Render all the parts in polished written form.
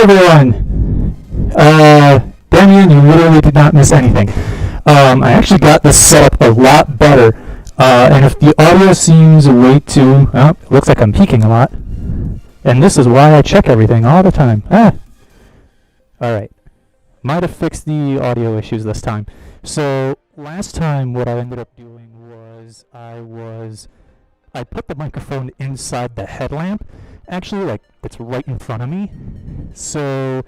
everyone! Damien, you literally did not miss anything. I actually got this set up a lot better. And if the audio seems way too... Oh, it looks like I'm peaking a lot. And this is why I check everything all the time. Alright. Might have fixed the audio issues this time. So, last time what I ended up doing was I put the microphone inside the headlamp. Actually, like, it's right in front of me. So,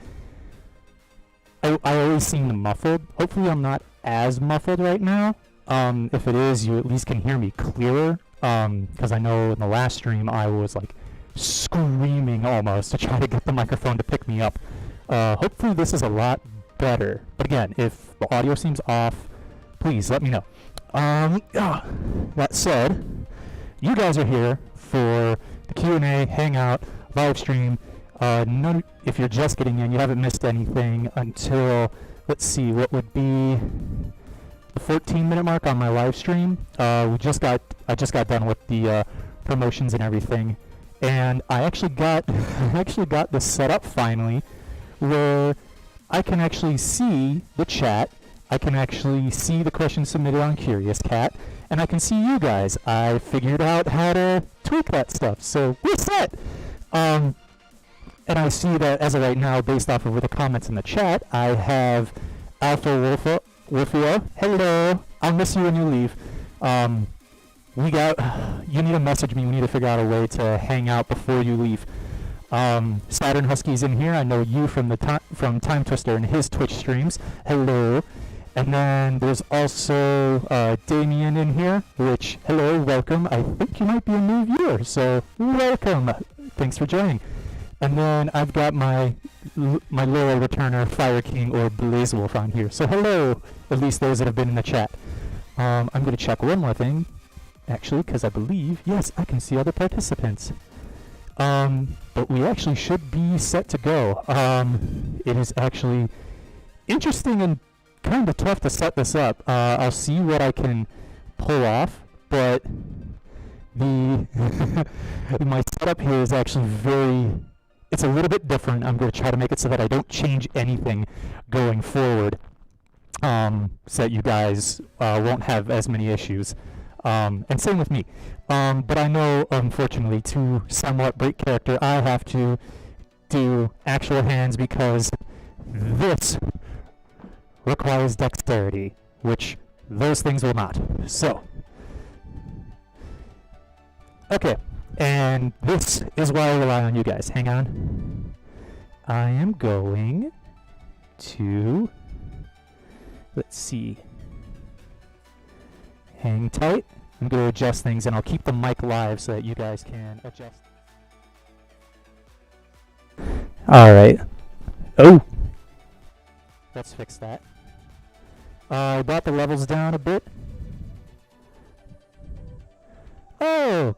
I always seem muffled. Hopefully I'm not as muffled right now. If it is, you at least can hear me clearer. Because I know in the last stream I was, like, screaming almost to try to get the microphone to pick me up. Hopefully this is a lot better. But again, if the audio seems off, please let me know. That said, you guys are here for the Q&A, hangout, live stream. If you're just getting in, you haven't missed anything until, let's see, what would be the 14-minute mark on my live stream. I just got done with the promotions and everything, and I actually got this set up finally, where I can actually see the chat. I can actually see the questions submitted on Curious Cat, and I can see you guys. I figured out how to tweak that stuff, so we're set. And I see that as of right now, based off of the comments in the chat, I have Alpha Wolfio. Hello. I'll miss you when you leave. You need to message me. We need to figure out a way to hang out before you leave. Saturn Husky's in here. I know you from Time Twister and his Twitch streams. Hello. And then there's also Damien in here, which, hello, welcome. I think you might be a new viewer, so welcome. Thanks for joining. And then I've got my loyal returner, Fire King or Blaze Wolf on here. So hello, at least those that have been in the chat. I'm going to check one more thing, actually, because I believe, yes, I can see other participants. But we actually should be set to go. It is actually interesting and kind of tough to set this up. I'll see what I can pull off, but my setup here is actually it's a little bit different. I'm going to try to make it so that I don't change anything going forward, so that you guys won't have as many issues. And same with me. But I know, unfortunately, to somewhat break character, I have to do actual hands because this requires dexterity, which those things will not. So, okay, and this is why I rely on you guys. Hang on. I am going to, let's see, hang tight. I'm going to adjust things, and I'll keep the mic live so that you guys can adjust. Alright. Oh! Let's fix that. I brought the levels down a bit. Oh!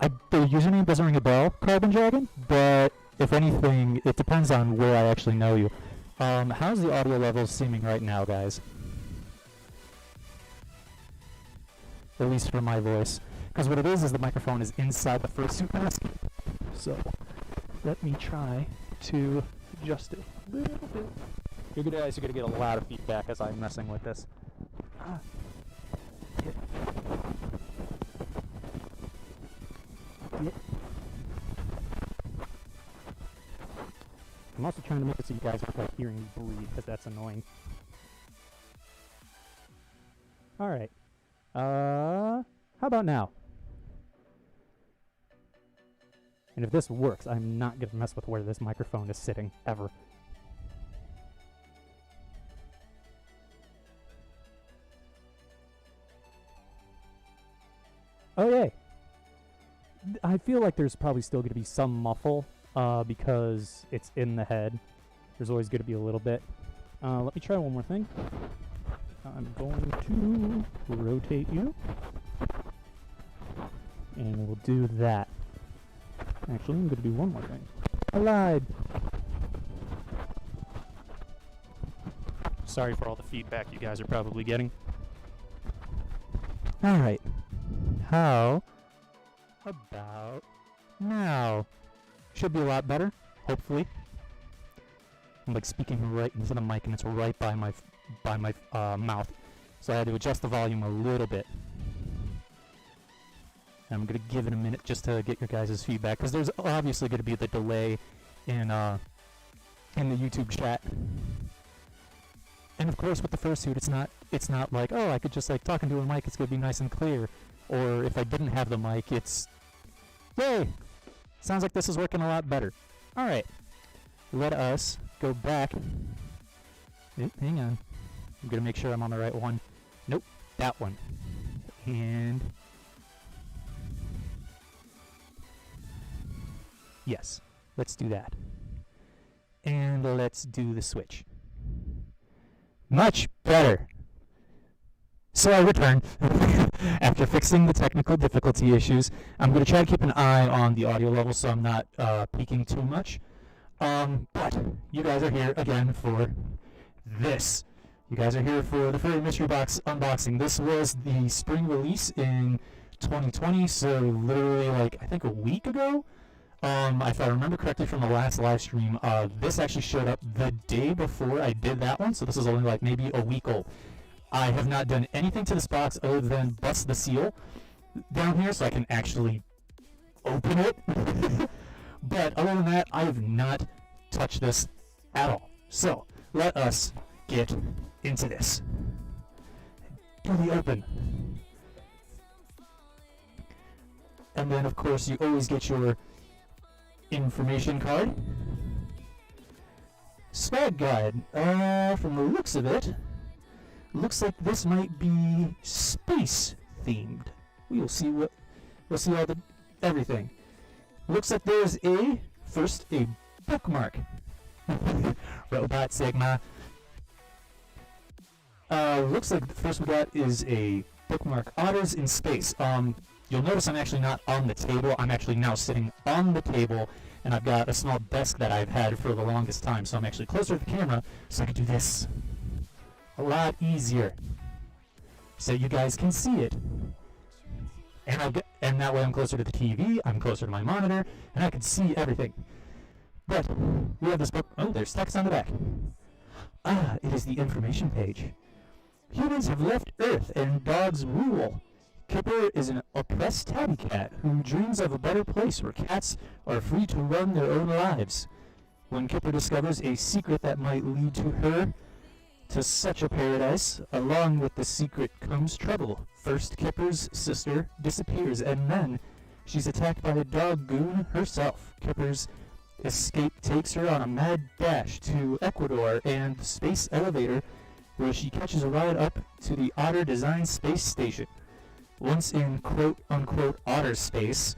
The username doesn't ring a bell, Carbon Dragon, but if anything, it depends on where I actually know you. How's the audio levels seeming right now, guys? At least for my voice. Because what it is the microphone is inside the fursuit mask. So, let me try to adjust it a little bit. You guys are going to get a lot of feedback as I'm messing with this. I'm also trying to make it so you guys aren't like hearing me breathe, because that's annoying. Alright. How about now? And if this works, I'm not going to mess with where this microphone is sitting, ever. Oh, yay! I feel like there's probably still going to be some muffle, because it's in the head. There's always going to be a little bit. Let me try one more thing. I'm going to rotate you. And we'll do that. Actually, I'm going to do one more thing. I lied! Sorry for all the feedback you guys are probably getting. Alright. How about now? Should be a lot better, hopefully. I'm like speaking right into the mic, and it's right by my mouth. So I had to adjust the volume a little bit. And I'm gonna give it a minute just to get your guys' feedback, because there's obviously gonna be the delay in the YouTube chat. And of course, with the fursuit, it's not like, oh, I could just like talk into a mic, it's gonna be nice and clear. Or if I didn't have the mic, it's, yay! Sounds like this is working a lot better. All right, let us go back. Hang on, I'm gonna make sure I'm on the right one. Nope, that one. And yes, let's do that. And let's do the switch. Much better. So I return after fixing the technical difficulty issues. I'm going to try to keep an eye on the audio level so I'm not peaking too much. But you guys are here again for this. You guys are here for the Furry Mystery Box unboxing. This was the spring release in 2020, so literally like I think a week ago. If I remember correctly from the last live stream, this actually showed up the day before I did that one, so this is only like maybe a week old. I have not done anything to this box other than bust the seal down here so I can actually open it. But other than that, I have not touched this at all. So let us get into this. Do the open. And then of course you always get your information card. Swag guide. From the looks of it, looks like this might be space themed. We'll see all the everything. Looks like there's first a bookmark. Robot Sigma. Looks like the first we got is a bookmark. Otters in space. You'll notice I'm actually not on the table. I'm actually now sitting on the table, and I've got a small desk that I've had for the longest time, so I'm actually closer to the camera, so I can do this a lot easier, so you guys can see it. And that way I'm closer to the TV, I'm closer to my monitor, and I can see everything. But we have this book. Oh, there's text on the back. Ah, it is the information page. Humans have left Earth, and dogs rule. Kipper is an oppressed tabby cat who dreams of a better place where cats are free to run their own lives. When Kipper discovers a secret that might lead to her to such a paradise, along with the secret comes trouble. First, Kipper's sister disappears, and then she's attacked by the dog goon herself. Kipper's escape takes her on a mad dash to Ecuador and the space elevator, where she catches a ride up to the Otter Design Space Station. Once in quote-unquote Otter space,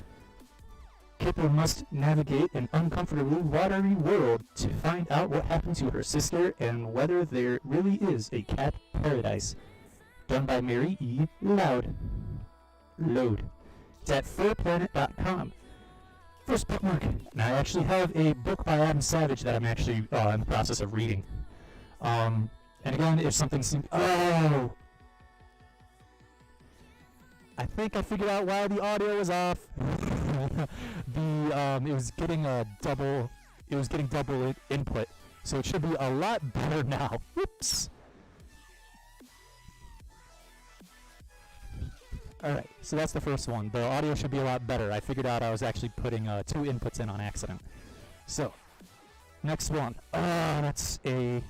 Kipper must navigate an uncomfortably watery world to find out what happened to her sister and whether there really is a cat paradise. Done by Mary E. Loud. It's at furplanet.com. First bookmark. And I actually have a book by Adam Savage that I'm actually in the process of reading. And again, if something seems... Oh! I think I figured out why the audio was off. It was getting double input, so it should be a lot better now. Whoops. Alright, so that's the first one. The audio should be a lot better. I figured out I was actually putting 2 inputs in on accident. So, next one. That's a...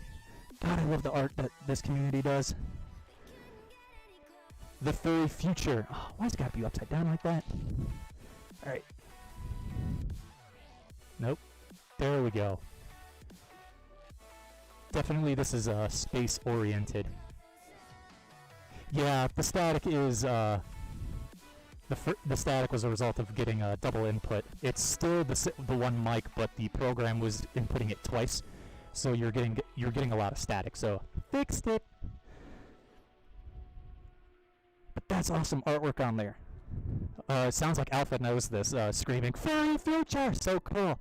God, I love the art that this community does. The Furry Future. Oh, why's it gotta be upside down like that? Alright. Nope. There we go. Definitely this is space oriented. Yeah, the static is the static was a result of getting a double input. It's still the one mic, but the program was inputting it twice, so you're getting a lot of static. So fixed it. But that's awesome artwork on there. It sounds like Alpha knows this, screaming, "Furry Future!" So cool.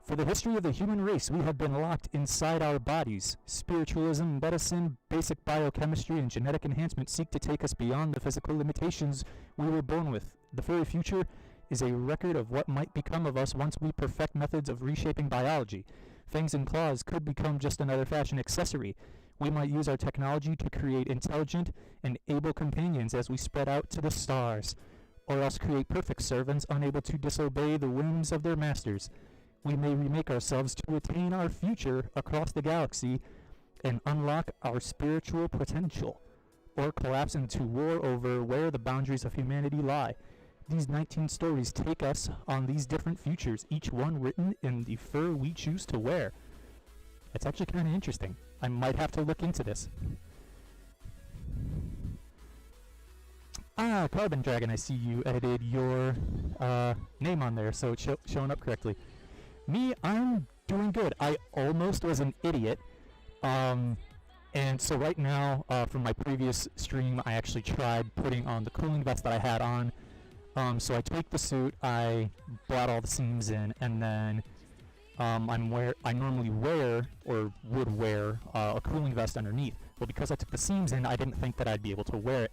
For the history of the human race, we have been locked inside our bodies. Spiritualism, medicine, basic biochemistry, and genetic enhancement seek to take us beyond the physical limitations we were born with. The Furry Future is a record of what might become of us once we perfect methods of reshaping biology. Fangs and claws could become just another fashion accessory. We might use our technology to create intelligent and able companions as we spread out to the stars, or else create perfect servants unable to disobey the whims of their masters. We may remake ourselves to attain our future across the galaxy and unlock our spiritual potential, or collapse into war over where the boundaries of humanity lie. These 19 stories take us on these different futures, each one written in the fur we choose to wear. It's actually kind of interesting. I might have to look into this. Carbon Dragon, I see you edited your name on there, so it's showing up correctly. Me, I'm doing good. I almost was an idiot. And so right now, from my previous stream, I actually tried putting on the cooling vest that I had on. So I tweaked the suit, I brought all the seams in, and then I normally wear, or would wear, a cooling vest underneath. Well, because I took the seams in, I didn't think that I'd be able to wear it.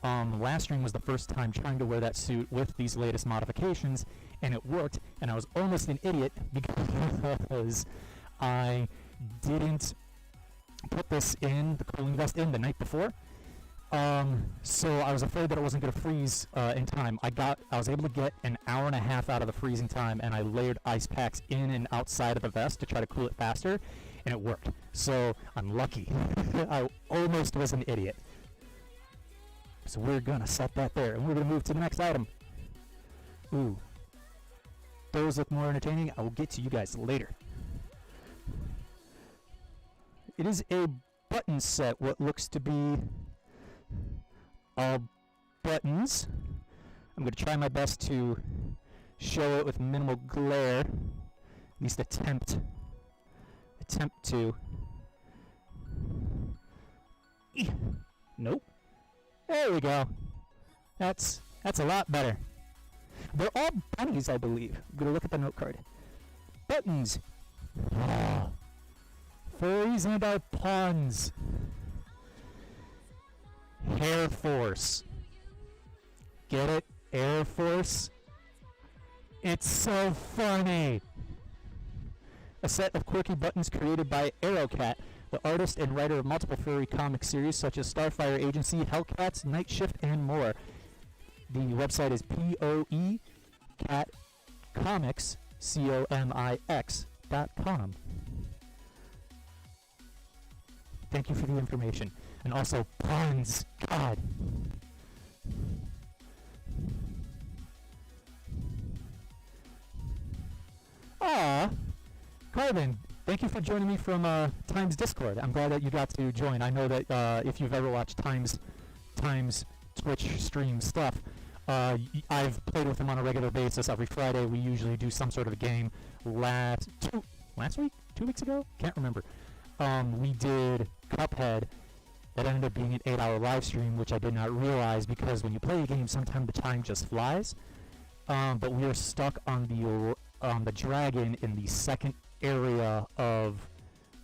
Last stream was the first time trying to wear that suit with these latest modifications, and it worked, and I was almost an idiot because I didn't put this in, the cooling vest in, the night before. So I was afraid that it wasn't going to freeze in time. I was able to get an hour and a half out of the freezing time, and I layered ice packs in and outside of the vest to try to cool it faster, and it worked. So I'm lucky. I almost was an idiot. So we're going to set that there, and we're going to move to the next item. Ooh. Those look more entertaining. I will get to you guys later. It is a button set, what looks to be all buttons. I'm going to try my best to show it with minimal glare. At least attempt to. Nope. There we go. That's a lot better. They're all bunnies, I believe. I'm going to look at the note card. Buttons. Furries and our pawns. Hair Force. Get it? Air Force? It's so funny! A set of quirky buttons created by Arrowcat, the artist and writer of multiple furry comic series such as Starfire Agency, Hellcats, Night Shift, and more. The website is poecatcomics.com. Thank you for the information. And also, puns! God! Carbon, thank you for joining me from Times Discord. I'm glad that you got to join. I know that if you've ever watched Times Twitch stream stuff, I've played with him on a regular basis. Every Friday we usually do some sort of a game. Last week? 2 weeks ago? Can't remember. We did Cuphead. That ended up being an 8-hour live stream, which I did not realize because when you play a game, sometimes the time just flies. But we were stuck on the dragon in the second area of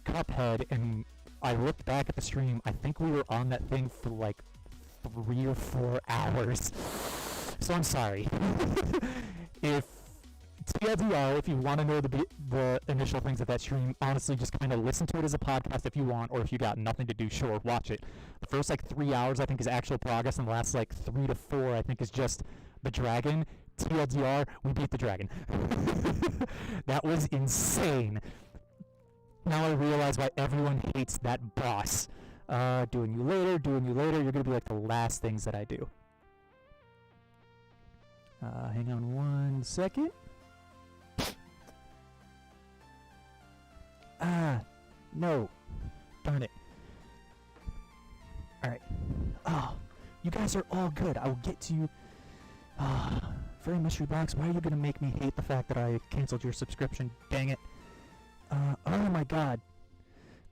Cuphead, and I looked back at the stream. I think we were on that thing for like 3 or 4 hours. So I'm sorry. TLDR, if you want to know the initial things of that stream, honestly, just kind of listen to it as a podcast if you want, or if you got nothing to do, sure, watch it. The first 3 hours, I think, is actual progress, and the last 3 to 4, I think, is just the dragon. TLDR, we beat the dragon. That was insane. Now I realize why everyone hates that boss. Doing you later, you're going to be like the last things that I do. Hang on 1 second. No. Darn it. Alright. Oh, you guys are all good. I will get to you. Furry Mystery Box, why are you going to make me hate the fact that I canceled your subscription? Dang it. Oh my god.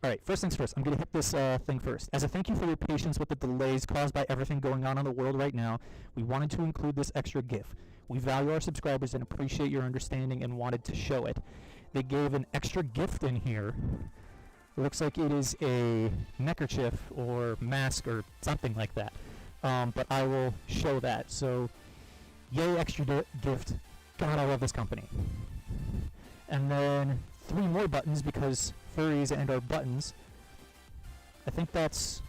Alright, first things first. I'm going to hit this thing first. As a thank you for your patience with the delays caused by everything going on in the world right now, we wanted to include this extra GIF. We value our subscribers and appreciate your understanding and wanted to show it. They gave an extra gift in here. It looks like it is a neckerchief or mask or something like that. But I will show that. So Yay, extra gift. God, I love this company. And then 3 more buttons because furries and our buttons. I think that's...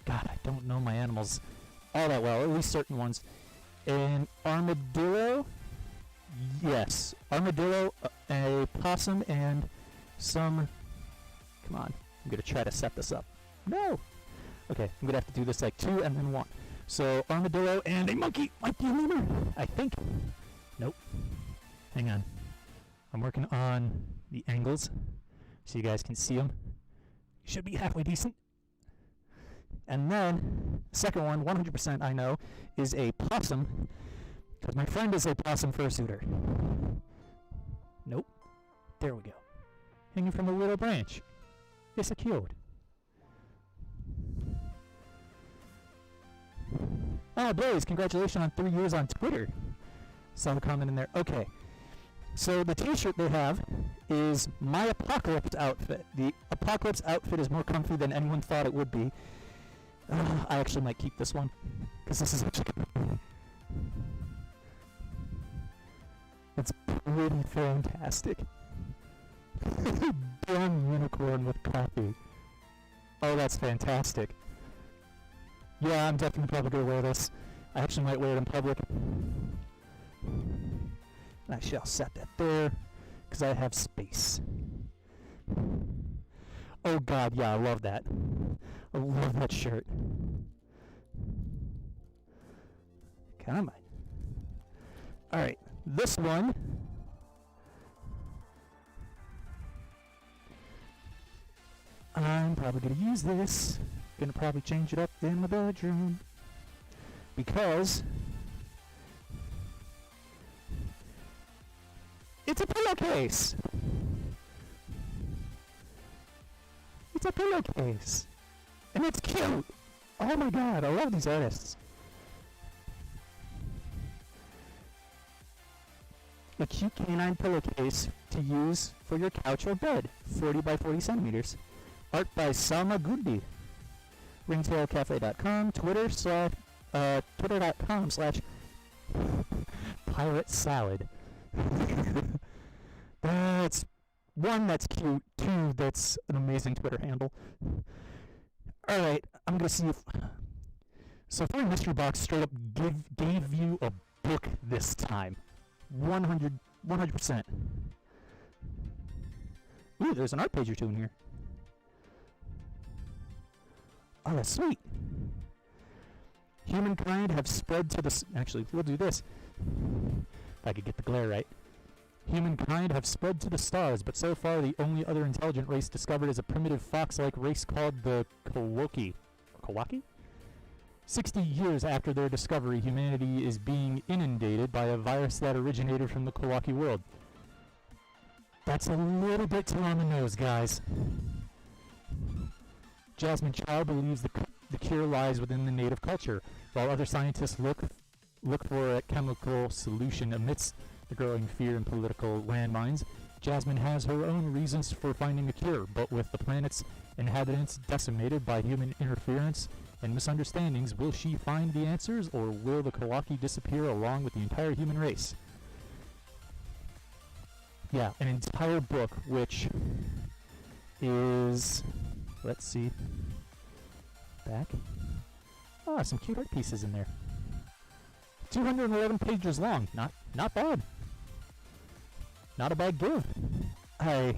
God, I don't know my animals all that well, at least certain ones. An armadillo? Yes. Armadillo, a possum, and some... Come on. I'm going to try to set this up. No! Okay, I'm going to have to do this like 2 and then 1. So, armadillo and a monkey might be a lemur, I think. Nope. Hang on. I'm working on the angles so you guys can see them. Should be halfway decent. And then, second one, 100% I know, is a possum, because my friend is a possum fursuiter. Nope. There we go. Hanging from a little branch. It's a cute. Oh, Blaze, congratulations on 3 years on Twitter. Saw the comment in there. Okay. So the t-shirt they have is my Apocalypse outfit. The Apocalypse outfit is more comfy than anyone thought it would be. I actually might keep this one, because this is actually... It's pretty fantastic. Dumb unicorn with coffee. Oh, that's fantastic. Yeah, I'm definitely probably going to wear this. I actually might wear it in public. And I shall set that there, because I have space. Oh god, yeah, I love that. I love that shirt. Come on. Alright, this one... I'm probably going to use this. Going to probably change it up in my bedroom. Because... it's a pillowcase! It's a pillowcase! And it's cute! Oh my god, I love these artists. A cute canine pillowcase to use for your couch or bed. 40 by 40 centimeters. Art by Salma Gudbi. Ringtailcafe.com. Twitter.com/pirate salad. That's one, that's cute. 2, that's an amazing Twitter handle. Alright, I'm gonna see if... So Furry Mystery Box straight up gave you a book this time. 100%. Ooh, there's an art page or 2 in here. Oh, that's sweet. Humankind have spread to the... Actually, we'll do this. If I could get the glare right. Humankind have spread to the stars, but so far the only other intelligent race discovered is a primitive fox-like race called the Kawaki? 60 years after their discovery, humanity is being inundated by a virus that originated from the Kawaki world. That's a little bit too on the nose, guys. Jasmine Chow believes the cure lies within the native culture, while other scientists look for a chemical solution amidst the growing fear and political landmines. Jasmine has her own reasons for finding a cure, but with the planet's inhabitants decimated by human interference and misunderstandings, will she find the answers, or will the Kawaki disappear along with the entire human race? Yeah, an entire book, which is... Let's see. Back. Ah, some cute art pieces in there. 211 pages long. Not bad. Not a bad give. I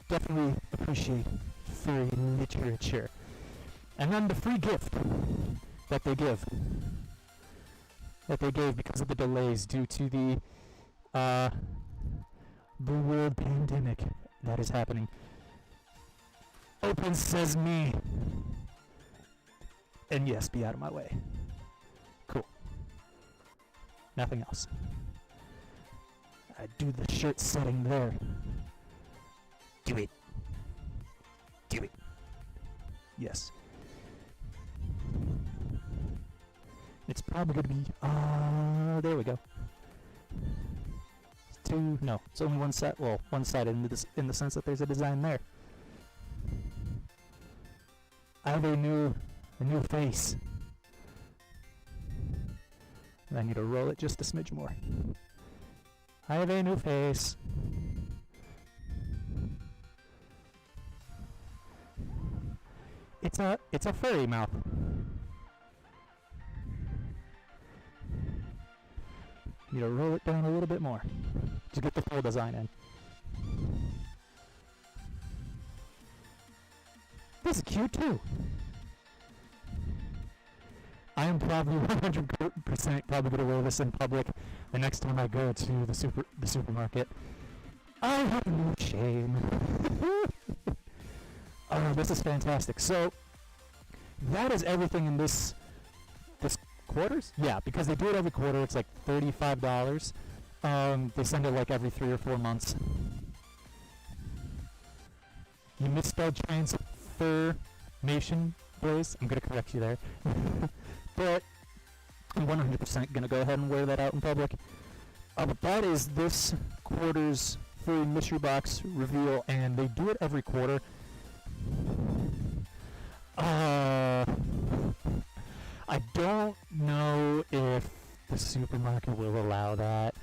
definitely appreciate furry literature. And then the free gift that they gave because of the delays due to the world pandemic that is happening. Open Sesame. And yes, be out of my way. Cool. Nothing else. I do the shirt setting there. Do it. Do it. Yes. It's probably going to be... there we go. It's only one side. Well, one side in the sense that there's a design there. I have a new face. And I need to roll it just a smidge more. I have a new face. It's a furry mouth. Need to roll it down a little bit more to get the full design in. This is cute too. I am probably 100% probably going to wear this in public the next time I go to the supermarket. I have no shame. Oh, this is fantastic. So that is everything in this quarters? Yeah, because they do it every quarter. It's like $35. They send it like every 3 or 4 months. You misspelled transformation, Blaze. I'm going to correct you there. But I'm 100% going to go ahead and wear that out in public. But that is this quarter's free mystery box reveal, and they do it every quarter. I don't know if the supermarket will allow that,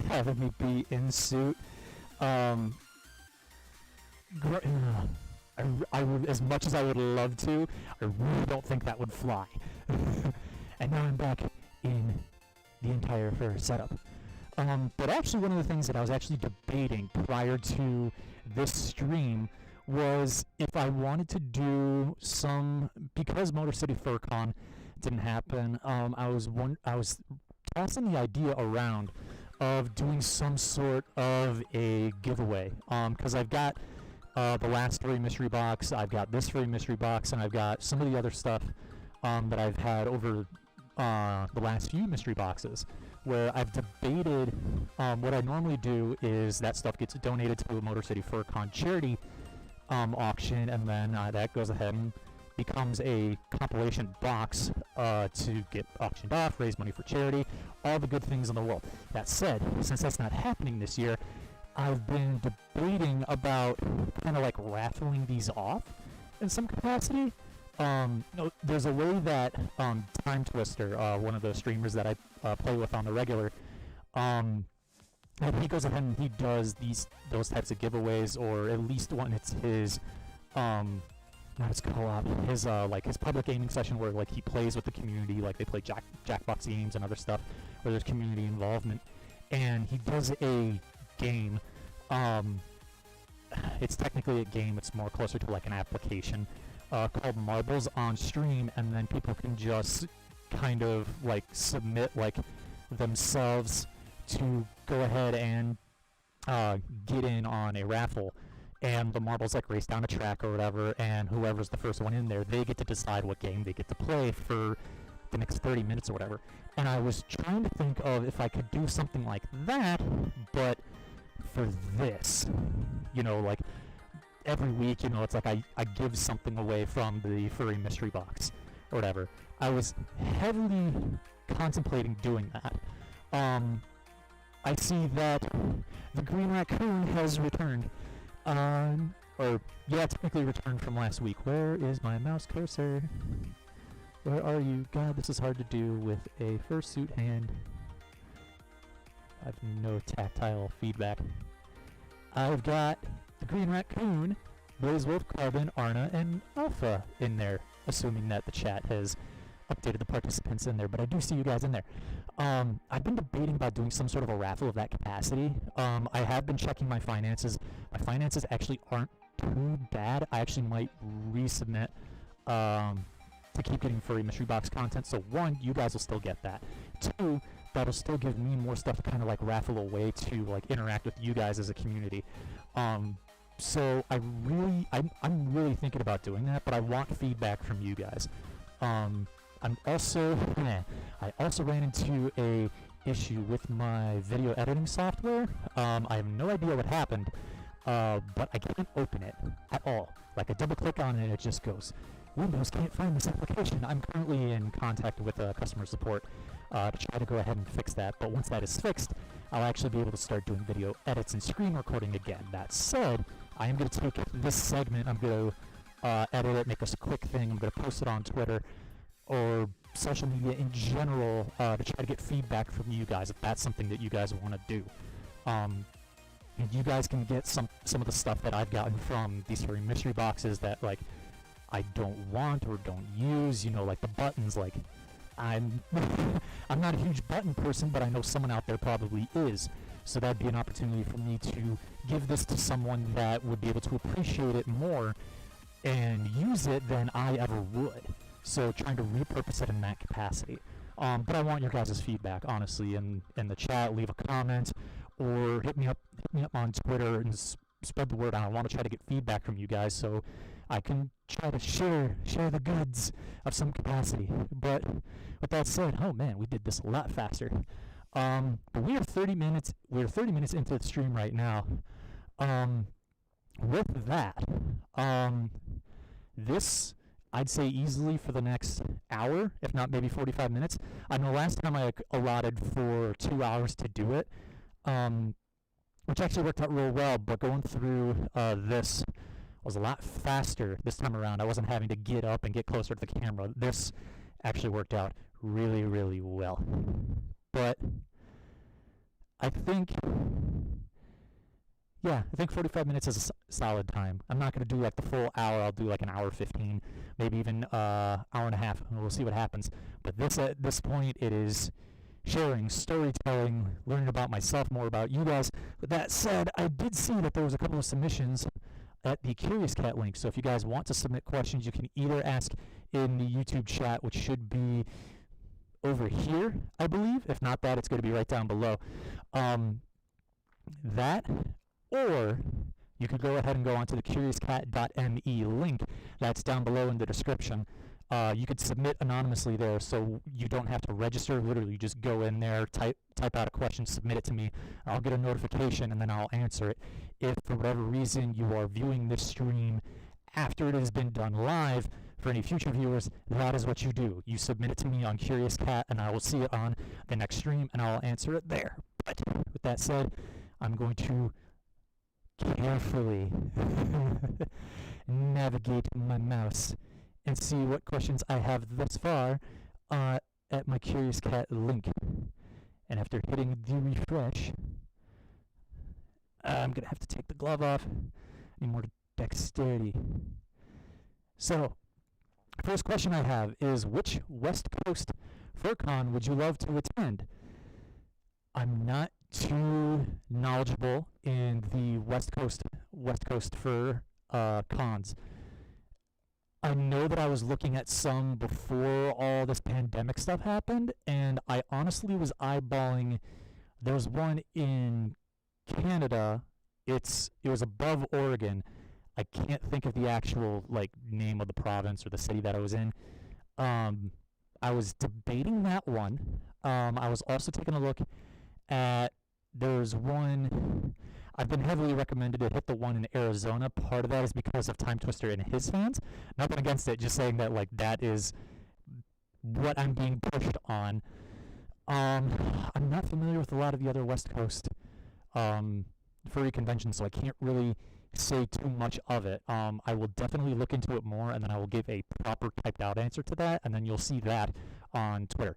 having me be in suit. I would, as much as I would love to, I really don't think that would fly. And now I'm back in the entire fur setup. But actually, one of the things that I was actually debating prior to this stream was if I wanted to do some, because Motor City FurCon didn't happen, I was tossing the idea around of doing some sort of a giveaway, because I've got the last free mystery box, I've got this free mystery box, and I've got some of the other stuff that I've had over the last few mystery boxes, where I've debated, what I normally do is that stuff gets donated to a Motor City FurCon charity auction, and then that goes ahead and becomes a compilation box to get auctioned off, raise money for charity, all the good things in the world. That said, since that's not happening this year, I've been debating about kind of like raffling these off in some capacity. No, there's a way that Time Twister, one of the streamers that I play with on the regular, and he goes ahead and he does those types of giveaways, or at least one. It's his not his co-op, his like his public gaming session where like he plays with the community, like they play Jackbox games and other stuff where there's community involvement, and he does a game. It's technically a game. It's more closer to like an application called Marbles on Stream, and then people can just kind of like submit like themselves to go ahead and get in on a raffle, and the marbles like race down a track or whatever, and whoever's the first one in there, they get to decide what game they get to play for the next 30 minutes or whatever. And I was trying to think of if I could do something like that, but for this, you know, like every week, you know, it's like I give something away from the furry mystery box or whatever. I was heavily contemplating doing that. I see that the Green Raccoon has returned. Or, yeah, technically returned from last week. Where is my mouse cursor? Where are you? God, this is hard to do with a fursuit hand. I have no tactile feedback. I've got the Green Raccoon, Blaze Wolf, Carbon, Arna, and Alpha in there, assuming that the chat has updated the participants in there, but I do see you guys in there. I've been debating about doing some sort of a raffle of that capacity. I have been checking my finances. My finances actually aren't too bad. I actually might resubmit to keep getting furry mystery box content. So one, you guys will still get that. Two, that'll still give me more stuff to kind of like raffle away to like interact with you guys as a community. So I'm really thinking about doing that, but I want feedback from you guys. I also ran into a issue with my video editing software. I have no idea what happened, but I can't open it at all. Like I double click on it and it just goes, Windows can't find this application. I'm currently in contact with customer support to try to go ahead and fix that, but once that is fixed, I'll actually be able to start doing video edits and screen recording again. That said, I am going to take this segment, I'm going to edit it, make us a quick thing, I'm going to post it on Twitter, or social media in general to try to get feedback from you guys if that's something that you guys want to do. And you guys can get some of the stuff that I've gotten from these Harry mystery boxes that like I don't want or don't use, you know, like the buttons. Like I'm I'm not a huge button person, but I know someone out there probably is. So that'd be an opportunity for me to give this to someone that would be able to appreciate it more and use it than I ever would. So trying to repurpose it in that capacity. But I want your guys' feedback, honestly, in the chat. Leave a comment or hit me up on Twitter and spread the word out. I want to try to get feedback from you guys so I can try to share the goods of some capacity. But with that said, oh man, we did this a lot faster. But we are 30 minutes into the stream right now. With that, this I'd say easily for the next hour, if not maybe 45 minutes. I know last time I allotted for 2 hours to do it, which actually worked out real well, but going through this was a lot faster this time around. I wasn't having to get up and get closer to the camera. This actually worked out really, really well. But I think 45 minutes is a solid time. I'm not going to do like the full hour. I'll do like an hour 15, maybe even hour and a half, and we'll see what happens. But at this point, it is sharing, storytelling, learning about myself, more about you guys. With that said, I did see that there was a couple of submissions at the Curious Cat link. So if you guys want to submit questions, you can either ask in the YouTube chat, which should be over here, I believe. If not that, it's going to be right down below. Or you could go ahead and go onto the CuriousCat.me link that's down below in the description. You could submit anonymously there, so you don't have to register. Literally, you just go in there, type out a question, submit it to me. I'll get a notification, and then I'll answer it. If for whatever reason you are viewing this stream after it has been done live, for any future viewers, that is what you do. You submit it to me on Curious Cat, and I will see it on the next stream, and I'll answer it there. But with that said, I'm going to carefully navigate my mouse and see what questions I have thus far at my Curious Cat link. And after hitting the refresh, I'm going to have to take the glove off. Need more dexterity. So, first question I have is, which West Coast FurCon would you love to attend? I'm not too knowledgeable in the West Coast fur cons. I know that I was looking at some before all this pandemic stuff happened, and I honestly was eyeballing. There was one in Canada. It was above Oregon. I can't think of the actual name of the province or the city that I was in. I was debating that one. I was also taking a look at. There's one, I've been heavily recommended to hit the one in Arizona. Part of that is because of Time Twister and his fans. Nothing against it, just saying that that is what I'm being pushed on. I'm not familiar with a lot of the other West Coast furry conventions, so I can't really say too much of it. I will definitely look into it more, and then I will give a proper typed out answer to that, and then you'll see that on Twitter.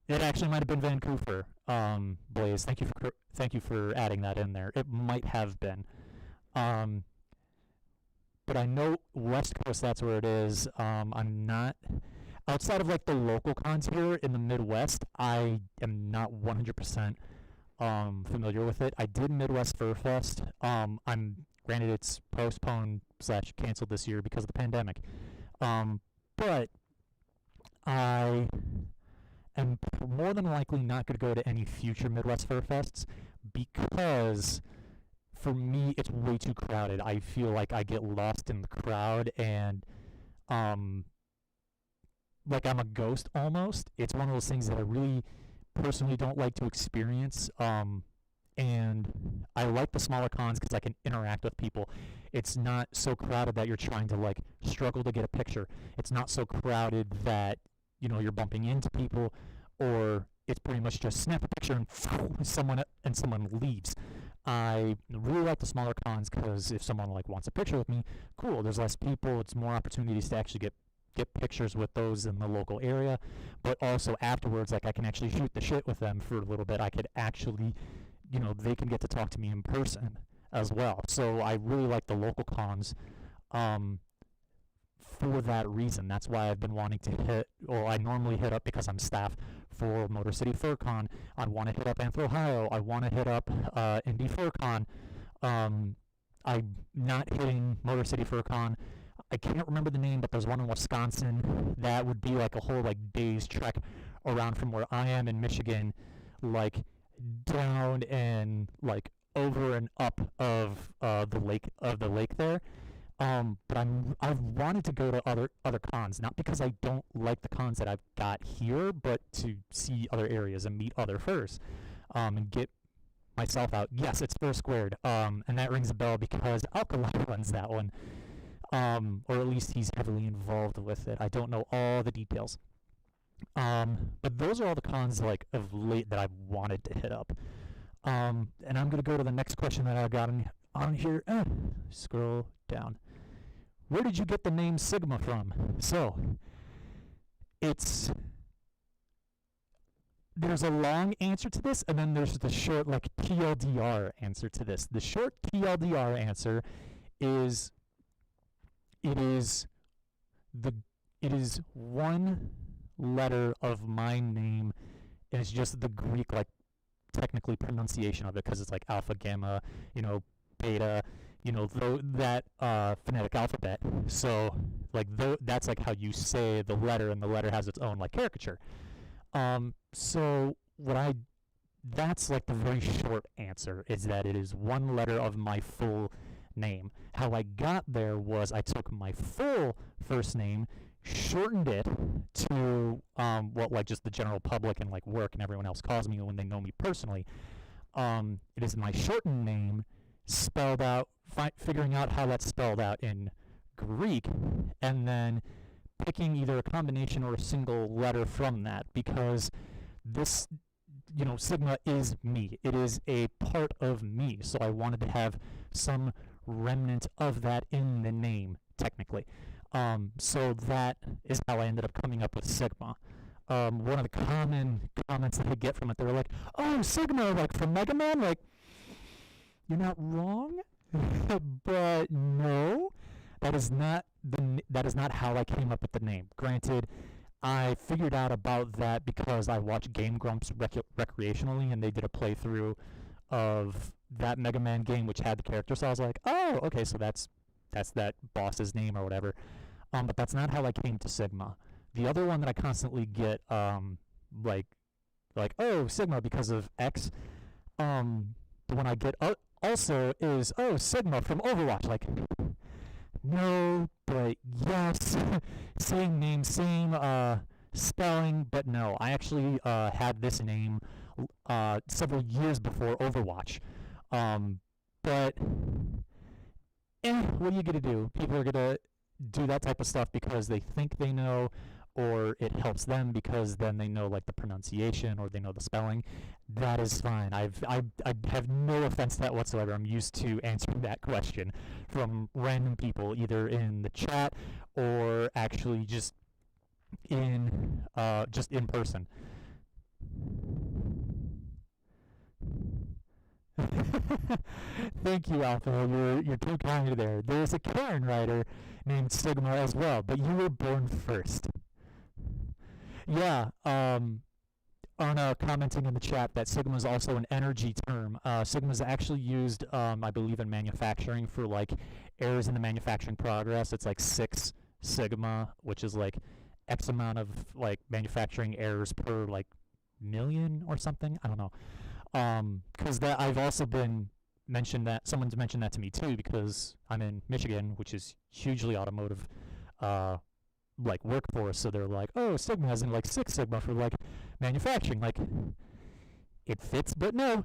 It actually might have been Vancouver, Blaze. Thank you for adding that in there. It might have been, but I know West Coast. That's where it is. I'm not outside of the local cons here in the Midwest. I am not 100% familiar with it. I did Midwest Fur Fest. I'm granted it's postponed / canceled this year because of the pandemic, but I am more than likely not going to go to any future Midwest Fur Fests because for me it's way too crowded. I feel like I get lost in the crowd and I'm a ghost almost. It's one of those things that I really personally don't like to experience. And I like the smaller cons because I can interact with people. It's not so crowded that you're trying to struggle to get a picture. It's not so crowded that you're bumping into people, or it's pretty much just snap a picture and someone leaves. I really like the smaller cons because if someone wants a picture with me, cool. There's less people. It's more opportunities to actually get get pictures with those in the local area, but also afterwards, like I can actually shoot the shit with them for a little bit. I could actually, they can get to talk to me in person as well. So I really like the local cons for that reason. That's why I've been wanting to hit, or I normally hit up because I'm staff for Motor City FurCon. I want to hit up Anthro Ohio. I want to hit up Indy FurCon. I'm not hitting Motor City FurCon. I can't remember the name, but there's one in Wisconsin that would be like a whole like day's trek around from where I am in Michigan, like down and like over and up of the lake there. But I've wanted to go to other cons, not because I don't like the cons that I've got here, but to see other areas and meet other furs, and get myself out. Yes, it's Fur Squared, and that rings a bell because Alkali runs that one, or at least he's heavily involved with it. I don't know all the details, but those are all the cons like of late that I've wanted to hit up. And I'm gonna go to the next question that I got on here. Scroll down. Where did you get the name Sigma from? So, there's a long answer to this, and then there's the short, like, TLDR answer to this. The short TLDR answer is it is one letter of my name, and it's just the Greek, like, technically pronunciation of it, because it's like alpha, gamma, beta, that phonetic alphabet. So like that's like how you say the letter, and the letter has its own like caricature. So that's like the very short answer, is that it is one letter of my full name. How I got there was I took my full first name, shortened it to what like just the general public and like work and everyone else calls me when they know me personally. It is my shortened name spelled out, figuring out how that's spelled out in Greek, and then picking either a combination or a single letter from that, because this, Sigma is me. It is a part of me, so I wanted to have some remnant of that in the name, technically. So that is how I ended up coming up with Sigma. One of the common comments that I get from it, they're like, "Oh, Sigma, like from Mega Man?" Like, you're not wrong, but no, that is not how I came up with the name. Granted, I figured out about that because I watched Game Grumps recreationally, and they did a playthrough of that Mega Man game, which had the character. So I was like, oh, okay, so that's that boss's name or whatever. But that's not how I came to Sigma. The other one that I constantly get, like, oh, Sigma because of X. The one I get also is, oh, Sigma from Overwatch. Like, no, but yes. Same name, same spelling, but no. I actually had this name several years before Overwatch. But what are you going to do? People are going to do that type of stuff because they think they know, or it helps them because then they know like the pronunciation or they know the spelling. That is fine. I have no offense to that whatsoever. I'm used to answering that question from random people, either in the chat or actually just in person. Thank you, Alpha. You're too kind there. There's a Karen writer named Sigma as well, but you were born first. Yeah, Arna commenting in the chat that Sigma is also an energy term. Sigma is actually used, I believe, in manufacturing for like errors in the manufacturing progress. It's like 6 sigma, which is like X amount of like manufacturing errors per like million or something. I don't know. Because that I've also been mentioned that someone's mentioned that to me too, because I'm in Michigan, which is hugely automotive like workforce. So they're like, oh, Sigma has in like 6 sigma for like manufacturing. Like, it fits, but no.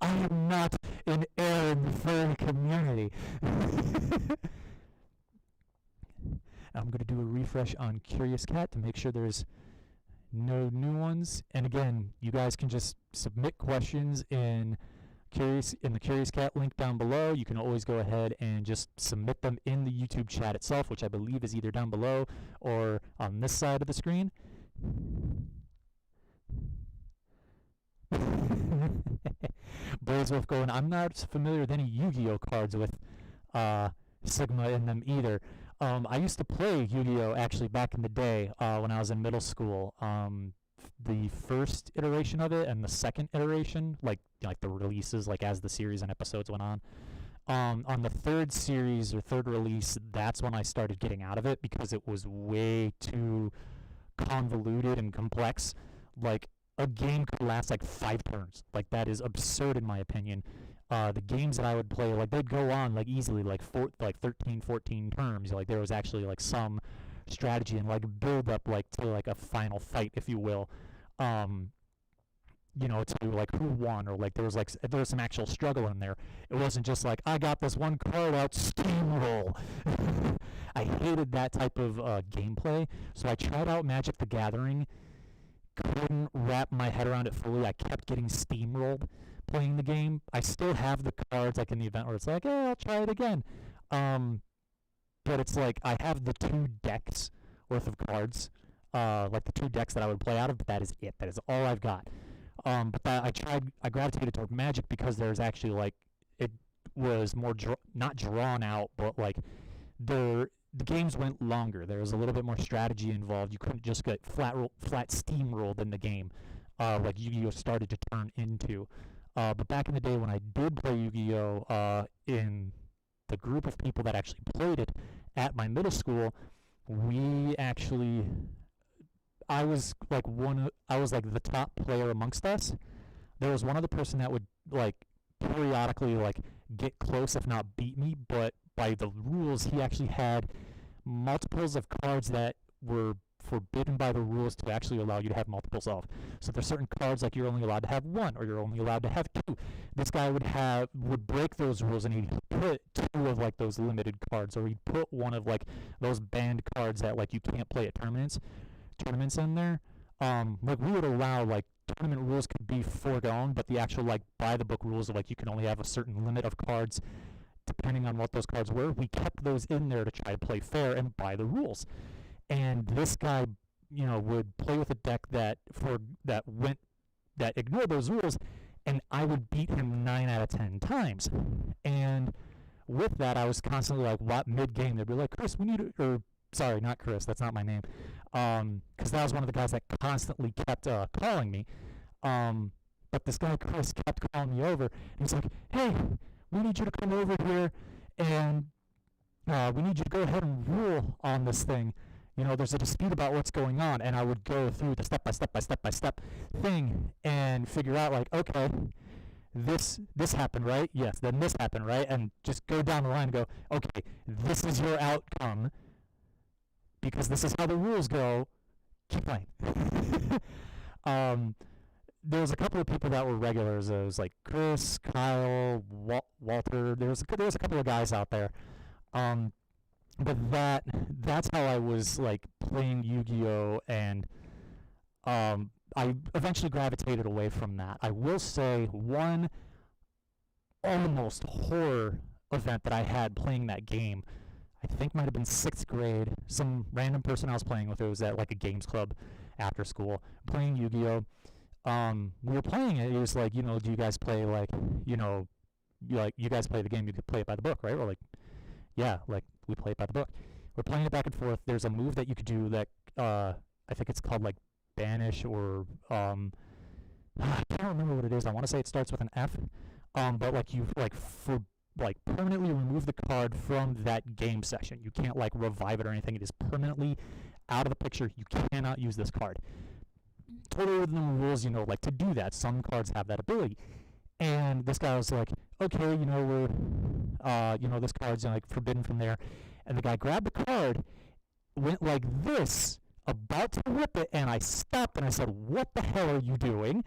I am not an error in the furry community. I'm going to do a refresh on Curious Cat to make sure there's no new ones. And again, you guys can just submit questions in In the Curious Cat link down below, you can always go ahead and just submit them in the YouTube chat itself, which I believe is either down below or on this side of the screen. Blazewolf going, I'm not familiar with any Yu-Gi-Oh cards with Sigma in them either. I used to play Yu-Gi-Oh actually back in the day when I was in middle school. The first iteration of it and the second iteration, like the releases, like as the series and episodes went on. On the third series or third release, that's when I started getting out of it because it was way too convoluted and complex. Like, a game could last like 5 turns. Like, that is absurd in my opinion. The games that I would play, like, they'd go on like easily like 13, 14 turns. Like, there was actually like some strategy and like build up like to like a final fight, if you will. To like who won, or like there was some actual struggle in there. It wasn't just like, I got this one card out, steamroll. I hated that type of gameplay, so I tried out Magic the Gathering. Couldn't wrap my head around it fully. I kept getting steamrolled playing the game. I still have the cards, like in the event where it's like, I'll try it again. But it's like I have the 2 decks worth of cards, like the 2 decks that I would play out of, but that is it. That is all I've got. But I gravitated toward Magic because there's actually like, it was more not drawn out, but like the games went longer. There was a little bit more strategy involved. You couldn't just get flat steamrolled in the game, like Yu-Gi-Oh started to turn into. But back in the day when I did play Yu-Gi-Oh, in the group of people that actually played it at my middle school, I was like the top player amongst us. There was one other person that would like periodically like get close, if not beat me, but by the rules, he actually had multiples of cards that were forbidden by the rules to actually allow you to have multiples of. So there's certain cards like you're only allowed to have 1, or you're only allowed to have 2. This guy would break those rules, and he'd put 2 of like those limited cards, or he'd put 1 of like those banned cards that like you can't play at tournaments in there. Like, we would allow like tournament rules could be foregone, but the actual like by the book rules of like you can only have a certain limit of cards depending on what those cards were, we kept those in there to try to play fair and by the rules. And this guy, would play with a deck that ignored those rules, and I would beat him 9 out of 10 times. And with that, I was constantly like, mid-game, they'd be like, Chris, we need to, or sorry, not Chris, that's not my name, because that was one of the guys that constantly kept calling me. But this guy, Chris, kept calling me over, and he's like, hey, we need you to come over here, and we need you to go ahead and rule on this thing. There's a dispute about what's going on, and I would go through the step-by-step thing and figure out, like, okay, this happened, right? Yes, then this happened, right? And just go down the line and go, okay, this is your outcome, because this is how the rules go. Keep playing. There was a couple of people that were regulars. It was like Chris, Kyle, Walter. There was a couple of guys out there. But that's how I was like playing Yu-Gi-Oh, and I eventually gravitated away from that. I will say one almost horror event that I had playing that game, I think might have been 6th grade. Some random person I was playing with, it was at like a games club after school, playing Yu-Gi-Oh. We were playing it. It was like, do you guys play like, you guys play the game, you could play it by the book, right? Or like, yeah, like we play it by the book. We're playing it back and forth. There's a move that you could do that I think it's called like banish, or I can't remember what it is. I want to say it starts with an F. But like you permanently remove the card from that game session. You can't like revive it or anything. It is permanently out of the picture. You cannot use this card. Totally within the rules, like to do that. Some cards have that ability. And this guy was like, okay, we're, this card's like forbidden from there. And the guy grabbed the card, went like this, about to rip it, and I stopped and I said, what the hell are you doing?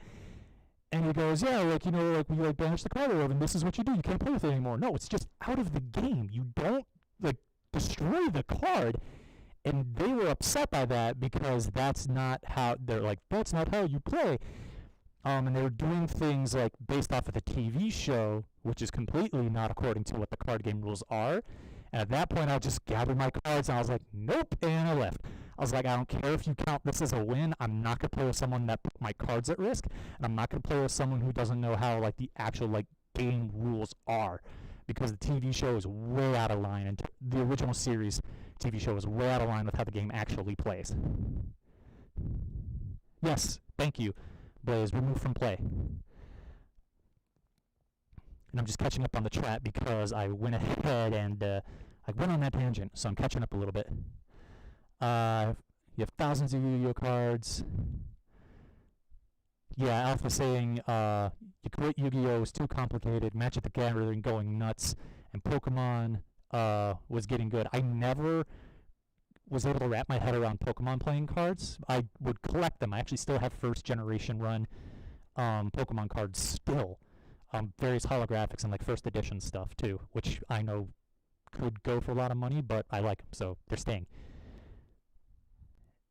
And he goes, yeah, we banish the card over, and this is what you do. You can't play with it anymore. No, it's just out of the game. You don't, destroy the card. And they were upset by that because that's not how you play. And they were doing things like based off of the TV show, which is completely not according to what the card game rules are. And at that point, I just gathered my cards and I was like, nope, and I left. I was like, I don't care if you count this as a win. I'm not gonna play with someone that put my cards at risk, and I'm not gonna play with someone who doesn't know how like the actual like game rules are, because the TV show is way out of line, and the original series TV show is way out of line with how the game actually plays. Yes, thank you. Blaze, remove from play. And I'm just catching up on the chat because I went ahead and I went on that tangent, so I'm catching up a little bit. You have thousands of Yu-Gi-Oh cards. Yeah, Alpha saying Yu-Gi-Oh is too complicated, Magic the Gathering going nuts, and Pokemon was getting good. I never was able to wrap my head around Pokemon playing cards. I would collect them. I actually still have first generation run Pokemon cards still. Various holographics and like first edition stuff too, which I know could go for a lot of money, but I like them, so they're staying.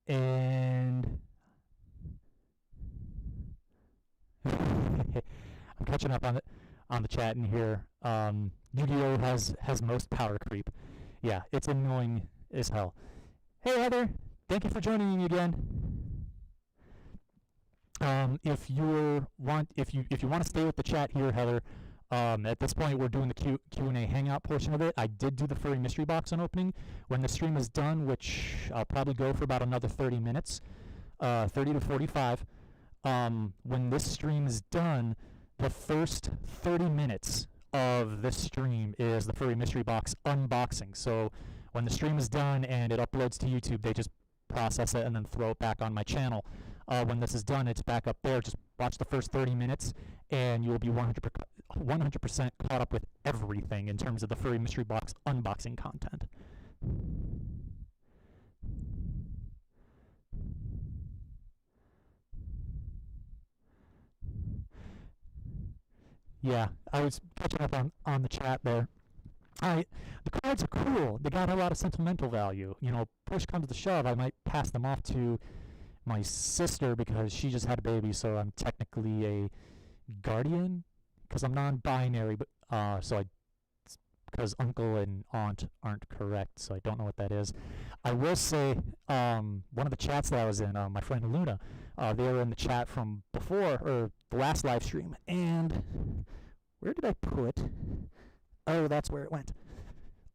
And I'm catching up on the chat in here. Yu-Gi-Oh has most power creep. Yeah, it's annoying as hell. Hey Heather, thank you for joining me again. If you want to stay with the chat here, Heather, at this point we're doing the Q&A hangout portion of it. I did do the furry mystery box unopening. When the stream is done, which I'll probably go for about another 30 minutes, 30 to 45. When this stream is done, the first 30 minutes of this stream is the furry mystery box unboxing. So when the stream is done and it uploads to YouTube, they just process it and then throw it back on my channel. When this is done, it's back up there. Just watch the first 30 minutes and you will be 100% caught up with everything in terms of the furry mystery box unboxing content. Yeah, I was catching up on the chat there. The cards are cool. They got a lot of sentimental value. You know, push comes to shove, I might pass them off to my sister because she just had a baby, so I'm technically a guardian because I'm non-binary, but because uncle and aunt aren't correct, so I don't know what that is. I will say, one of the chats that I was in, my friend Luna, they were in the chat from before, or the last live stream, and where did I put? Oh, that's where it went.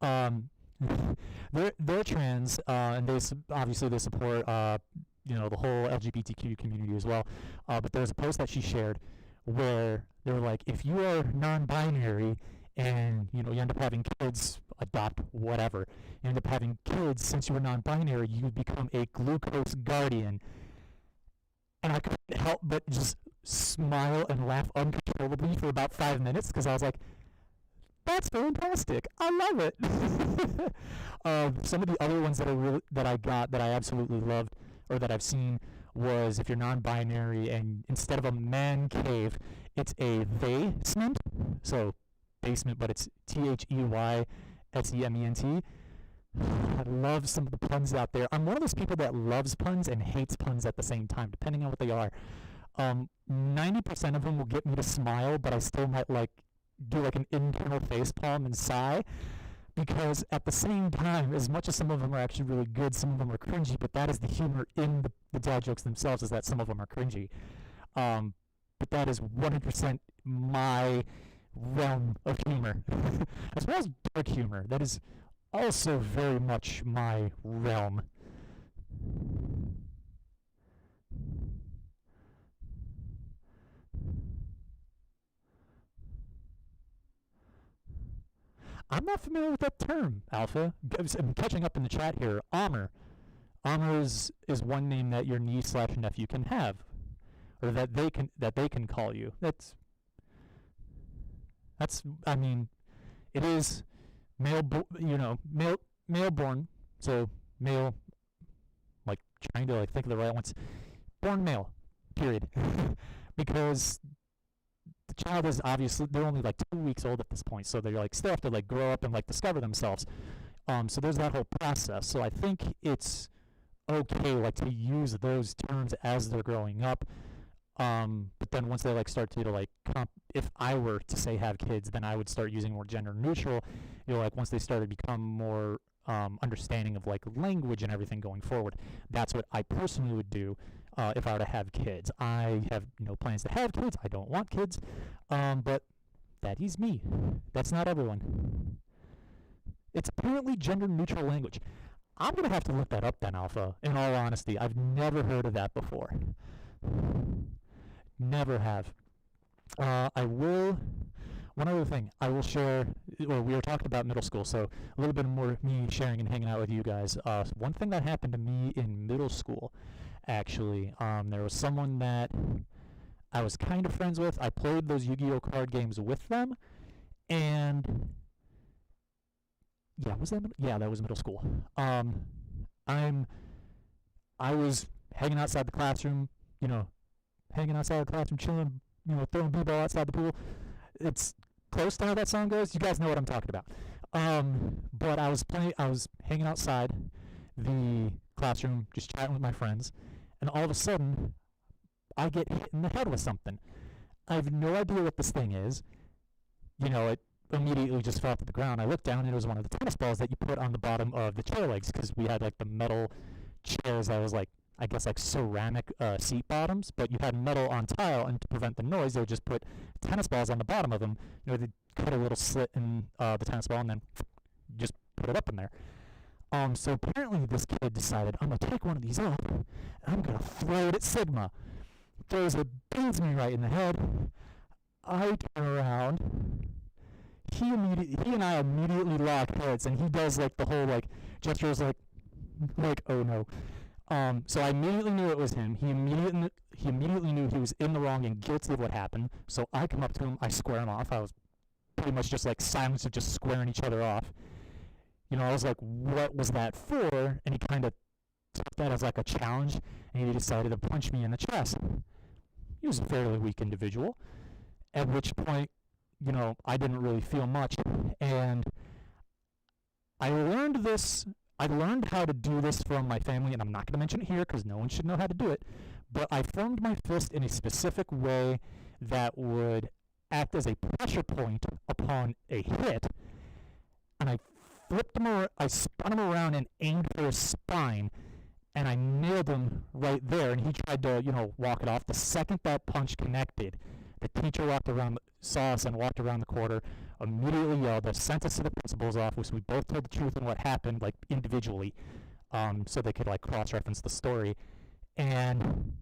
They're trans, and obviously they support the whole LGBTQ community as well. But there's a post that she shared where they were like, if you are non-binary and you end up having kids, adopt whatever, you end up having kids, since you were non-binary, you become a glucose guardian. And I couldn't help but just smile and laugh uncontrollably for about 5 minutes because I was like, that's fantastic. I love it. Some of the other ones that I got that I absolutely loved, or that I've seen, was if you're non-binary and instead of a man cave, it's a they-sement. So basement, but it's THEYSEMENT. I love some of the puns out there. I'm one of those people that loves puns and hates puns at the same time, depending on what they are. 90% of them will get me to smile, but I still might do an internal facepalm and sigh, because at the same time, as much as some of them are actually really good, some of them are cringy, but that is the humor in the dad jokes themselves, is that some of them are cringy. But that is 100% my realm of humor. As well as dark humor, that is also very much my realm. I'm not familiar with that term, Alpha. I'm catching up in the chat here. Amr. Amr is one name that your niece/nephew can have, or that they can call you. That's. I mean, it is male born. So male, trying to think of the right ones. Born male. Period. Because the child is obviously, they're only 2 weeks old at this point, so they're still have to grow up and discover themselves. So there's that whole process. So I think it's okay to use those terms as they're growing up. But then once they like start to like if I were to say have kids, then I would start using more gender neutral. Like once they started to become more understanding of like language and everything going forward, that's what I personally would do if I were to have kids. I have no plans to have kids. I don't want kids, but that is me. That's not everyone. It's apparently gender neutral language. I'm gonna have to look that up then, Alpha. In all honesty, I've never heard of that before. Never have. I will. One other thing, I will share. Well, we were talking about middle school, so a little bit more me sharing and hanging out with you guys. One thing that happened to me in middle school, actually, there was someone that I was kind of friends with. I played those Yu-Gi-Oh card games with them, and yeah, was that? Yeah, that was middle school. I was hanging outside the classroom, chilling, throwing b-ball outside the pool. It's close to how that song goes. You guys know what I'm talking about. But I was hanging outside the classroom, just chatting with my friends, and all of a sudden, I get hit in the head with something. I have no idea what this thing is. It immediately just fell to the ground. I looked down, and it was one of the tennis balls that you put on the bottom of the chair legs, because we had like the metal chairs that was like, I guess like ceramic seat bottoms, but you had metal on tile, and to prevent the noise, they would just put tennis balls on the bottom of them. They'd cut a little slit in the tennis ball and then just put it up in there. So apparently this kid decided, I'm going to take one of these off, and I'm going to throw it at Sigma. Throws it, beats me right in the head. I turn around. He and I immediately lock heads, and he does like the whole like gestures like oh no. So I immediately knew it was him. He immediately knew he was in the wrong and guilty of what happened. So I come up to him, I square him off. I was pretty much just like silence of just squaring each other off. I was like, what was that for? And he kind of took that as like a challenge, and he decided to punch me in the chest. He was a fairly weak individual, at which point, I didn't really feel much, and I learned how to do this from my family, and I'm not going to mention it here because no one should know how to do it, but I formed my fist in a specific way that would act as a pressure point upon a hit, and I spun him around and aimed for his spine, and I nailed him right there, and he tried to, walk it off. The second that punch connected, the teacher saw us and walked around the corner, immediately yelled, sent us to the principal's office. We both told the truth on what happened, like, individually, so they could, like, cross-reference the story. And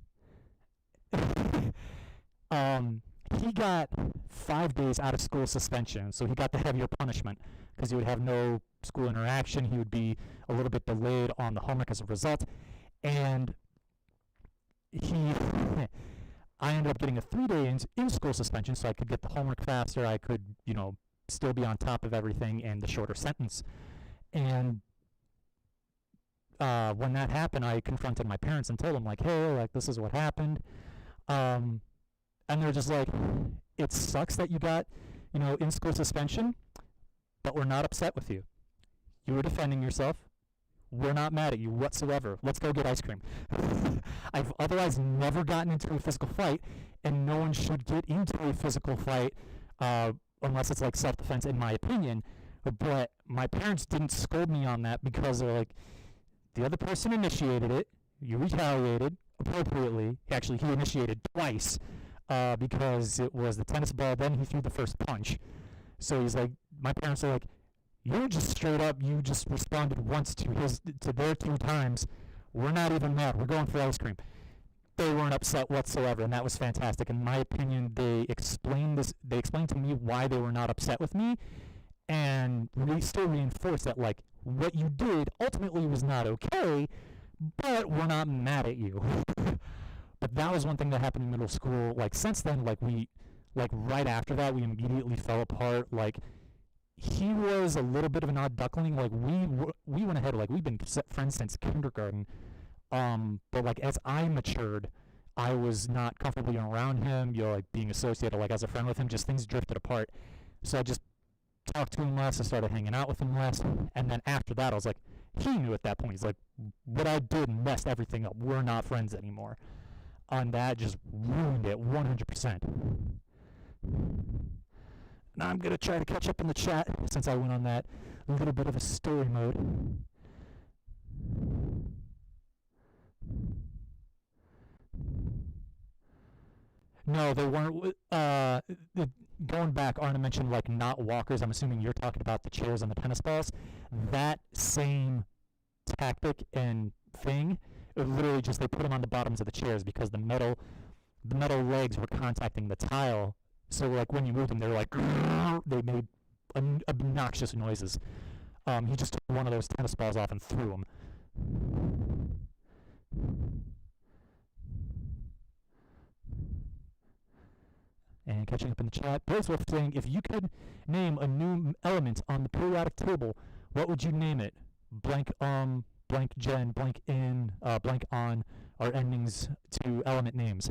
he got 5 days out of school suspension, so he got the heavier punishment, because he would have no school interaction. He would be a little bit delayed on the homework as a result, and I ended up getting a 3-day in-school suspension, so I could get the homework faster. I could, still be on top of everything, and the shorter sentence. And when that happened, I confronted my parents and told them, like, hey, like, this is what happened. And they're just like, it sucks that you got, in-school suspension, but we're not upset with you. You were defending yourself. We're not mad at you whatsoever. Let's go get ice cream. I've otherwise never gotten into a physical fight, and no one should get into a physical fight unless it's like self-defense, in my opinion. But my parents didn't scold me on that because they're like, the other person initiated it. You retaliated appropriately. Actually, he initiated twice because it was the tennis ball. Then he threw the first punch. So he's like, my parents are like, you just straight up, you just responded once to their 2 times. We're not even mad. We're going for ice cream. They weren't upset whatsoever, and that was fantastic. In my opinion, they explained to me why they were not upset with me, and they still reinforced that, like, what you did ultimately was not okay, but we're not mad at you. But that was one thing that happened in middle school. Like, since then, right after that, we immediately fell apart. Like, he was a little bit of an odd duckling. Like, we went ahead, like, we've been friends since kindergarten. But, like, as I matured, I was not comfortable around him, like, being associated, like, as a friend with him. Just things drifted apart. So I just talked to him less. I started hanging out with him less. And then after that, I was like, he knew at that point. He's like, what I did messed everything up. We're not friends anymore. on that just ruined it 100%. Now I'm going to try to catch up in the chat since I went on that little bit of a story mode. No, they weren't. Going back, Arna mentioned like not walkers. I'm assuming you're talking about the chairs and the tennis balls. That same tactic and thing, it literally just they put them on the bottoms of the chairs because the metal legs were contacting the tile. So like when you moved them, they were like they made obnoxious noises. He just took one of those tennis balls off and threw them. And catching up in the chat, Blazewolf saying, if you could name a new element on the periodic table, what would you name it? Blank blank gen, blank in, blank on are endings to element names.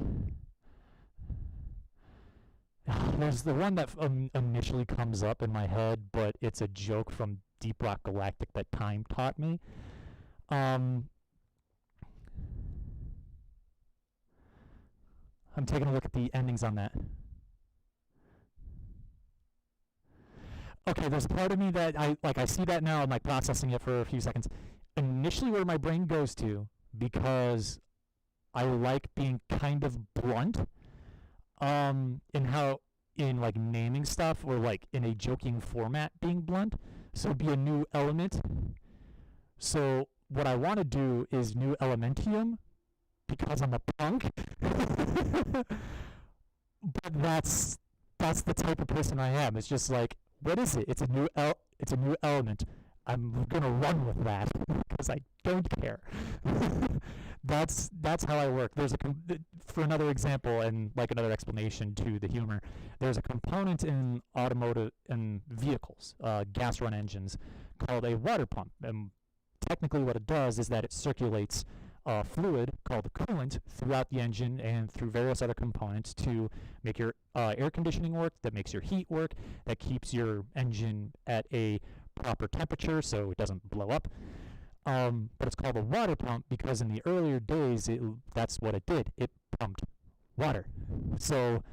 There's the one that initially comes up in my head, but it's a joke from Deep Rock Galactic that Time taught me. I'm taking a look at the endings on that. Okay, there's a part of me that I see that now, I'm like processing it for a few seconds. Initially where my brain goes to, because I like being kind of blunt, in like naming stuff or like in a joking format being blunt. So it'd be a new element. So what I want to do is new elementium because I'm a punk. But that's the type of person I am. It's just like, what is it? It's a new element. I'm gonna run with that because I don't care. That's how I work. For another example and like another explanation to the humor, there's a component in automotive and vehicles, gas run engines, called a water pump. And technically what it does is that it circulates fluid called the coolant throughout the engine and through various other components to make your air conditioning work, that makes your heat work, that keeps your engine at a proper temperature so it doesn't blow up. But it's called a water pump because in the earlier days, that's what it did. It pumped water. So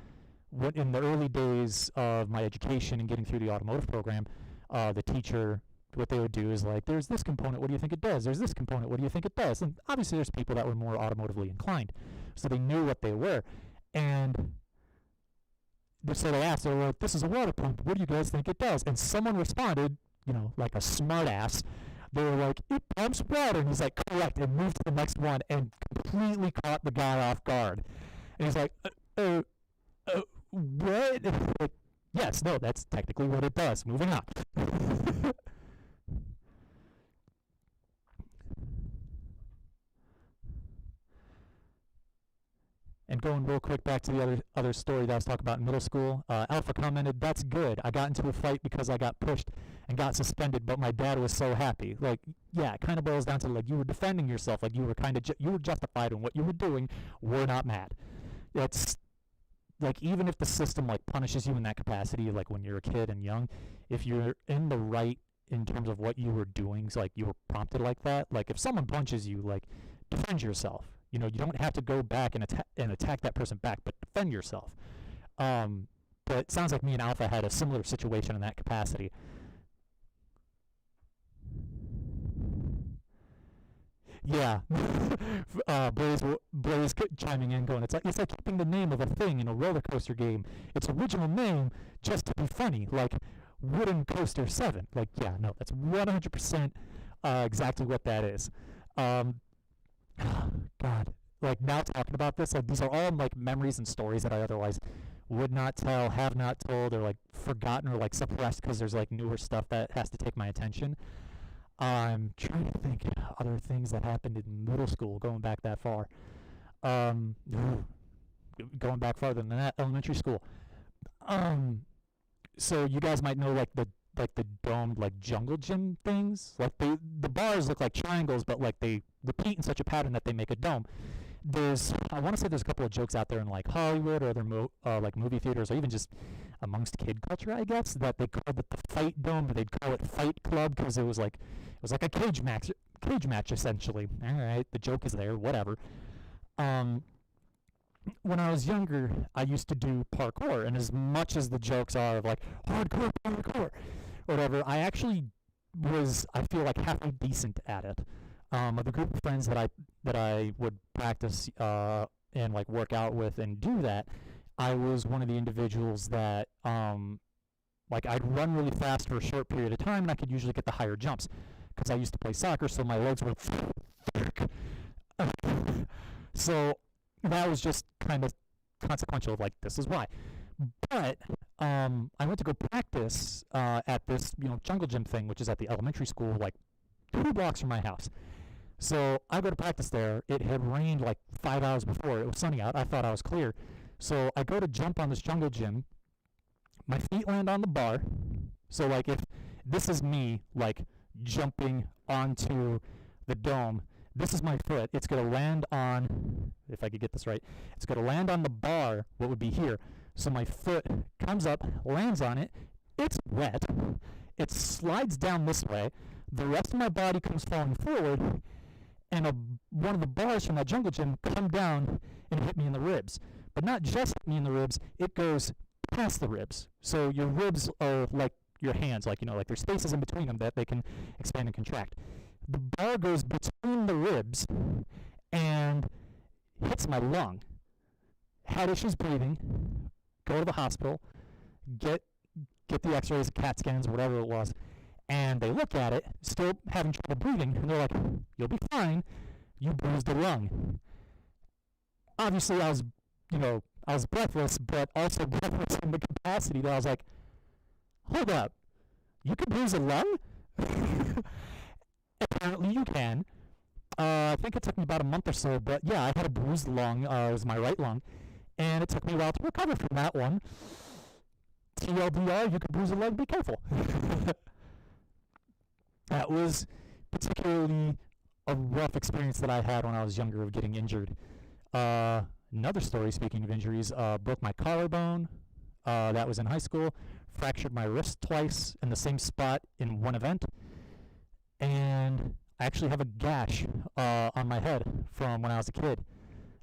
in the early days of my education and getting through the automotive program, the teacher, what they would do is like, there's this component, what do you think it does? There's this component, what do you think it does? And obviously there's people that were more automotively inclined, so they knew what they were. And so they asked, they were like, this is a water pump, what do you guys think it does? And someone responded, like a smart ass. They were like, it pumps water. And he's like, correct, and moved to the next one and completely caught the guy off guard. And he's like, what? Like, yes, no, that's technically what it does. Moving on. And going real quick back to the other story that I was talking about in middle school, Alpha commented, that's good. I got into a fight because I got pushed and got suspended, but my dad was so happy. Like, yeah, it kind of boils down to like you were defending yourself, like you were you were justified in what you were doing. We're not mad. It's like even if the system like punishes you in that capacity, like when you're a kid and young, if you're in the right in terms of what you were doing, so like you were prompted like that, like if someone punches you, like defend yourself. You don't have to go back and attack that person back, but defend yourself. But it sounds like me and Alpha had a similar situation in that capacity. Yeah, Blaze chiming in, going, it's like keeping the name of a thing in a roller coaster game. Its original name just to be funny, like Wooden Coaster 7. Like, yeah, no, that's 100% exactly what that is. God, like now talking about this, like these are all like memories and stories that I otherwise would not tell, have not told, or like forgotten or like suppressed because there's like newer stuff that has to take my attention. I'm trying to think of other things that happened in middle school, going back that far. Going back farther than that, elementary school. So you guys might know like the domed like jungle gym things. Like the bars look like triangles, but like they repeat in such a pattern that they make a dome. I want to say there's a couple of jokes out there in like Hollywood or other like movie theaters, or even just amongst kid culture, I guess, that they called it the Fight Dome, or they'd call it Fight Club because it was like a cage match essentially. All right, the joke is there, whatever. when I was younger, I used to do parkour, and as much as the jokes are of like hardcore parkour, or whatever, I actually was, I feel like, halfway decent at it. Of a group of friends that I would practice and like work out with and do that, I was one of the individuals that like I'd run really fast for a short period of time, and I could usually get the higher jumps because I used to play soccer, so my legs were thick. So that was just kind of consequential of like this is why. But I went to go practice at this jungle gym thing, which is at the elementary school, like 2 blocks from my house. So I go to practice there. It had rained like 5 hours before. It was sunny out. I thought I was clear. So I go to jump on this jungle gym. My feet land on the bar. So like if this is me like jumping onto the dome, this is my foot. It's going to land on, if I could get this right, it's going to land on the bar, what would be here. So my foot comes up, lands on it. It's wet. It slides down this way. The rest of my body comes falling forward, and one of the bars from that jungle gym come down and hit me in the ribs. But not just hit me in the ribs, it goes past the ribs. So your ribs are like your hands, like like there's spaces in between them that they can expand and contract. The bar goes between the ribs and hits my lung. Had issues breathing, go to the hospital, get the x-rays, CAT scans, whatever it was, and they look at it, still having trouble breathing, and they're like, you'll be fine, you bruised a lung. Obviously, I was breathless, but also breathless in the capacity that I was like, hold up, you can bruise a lung? Apparently you can. I think it took me about a month or so, but yeah, I had a bruised lung. It was my right lung, and it took me a while to recover from that one. TLDR, you can bruise a leg, be careful. That was particularly a rough experience that I had when I was younger of getting injured. Another story, speaking of injuries, broke my collarbone. That was in high school. Fractured my wrist twice in the same spot in one event. And I actually have a gash on my head from when I was a kid.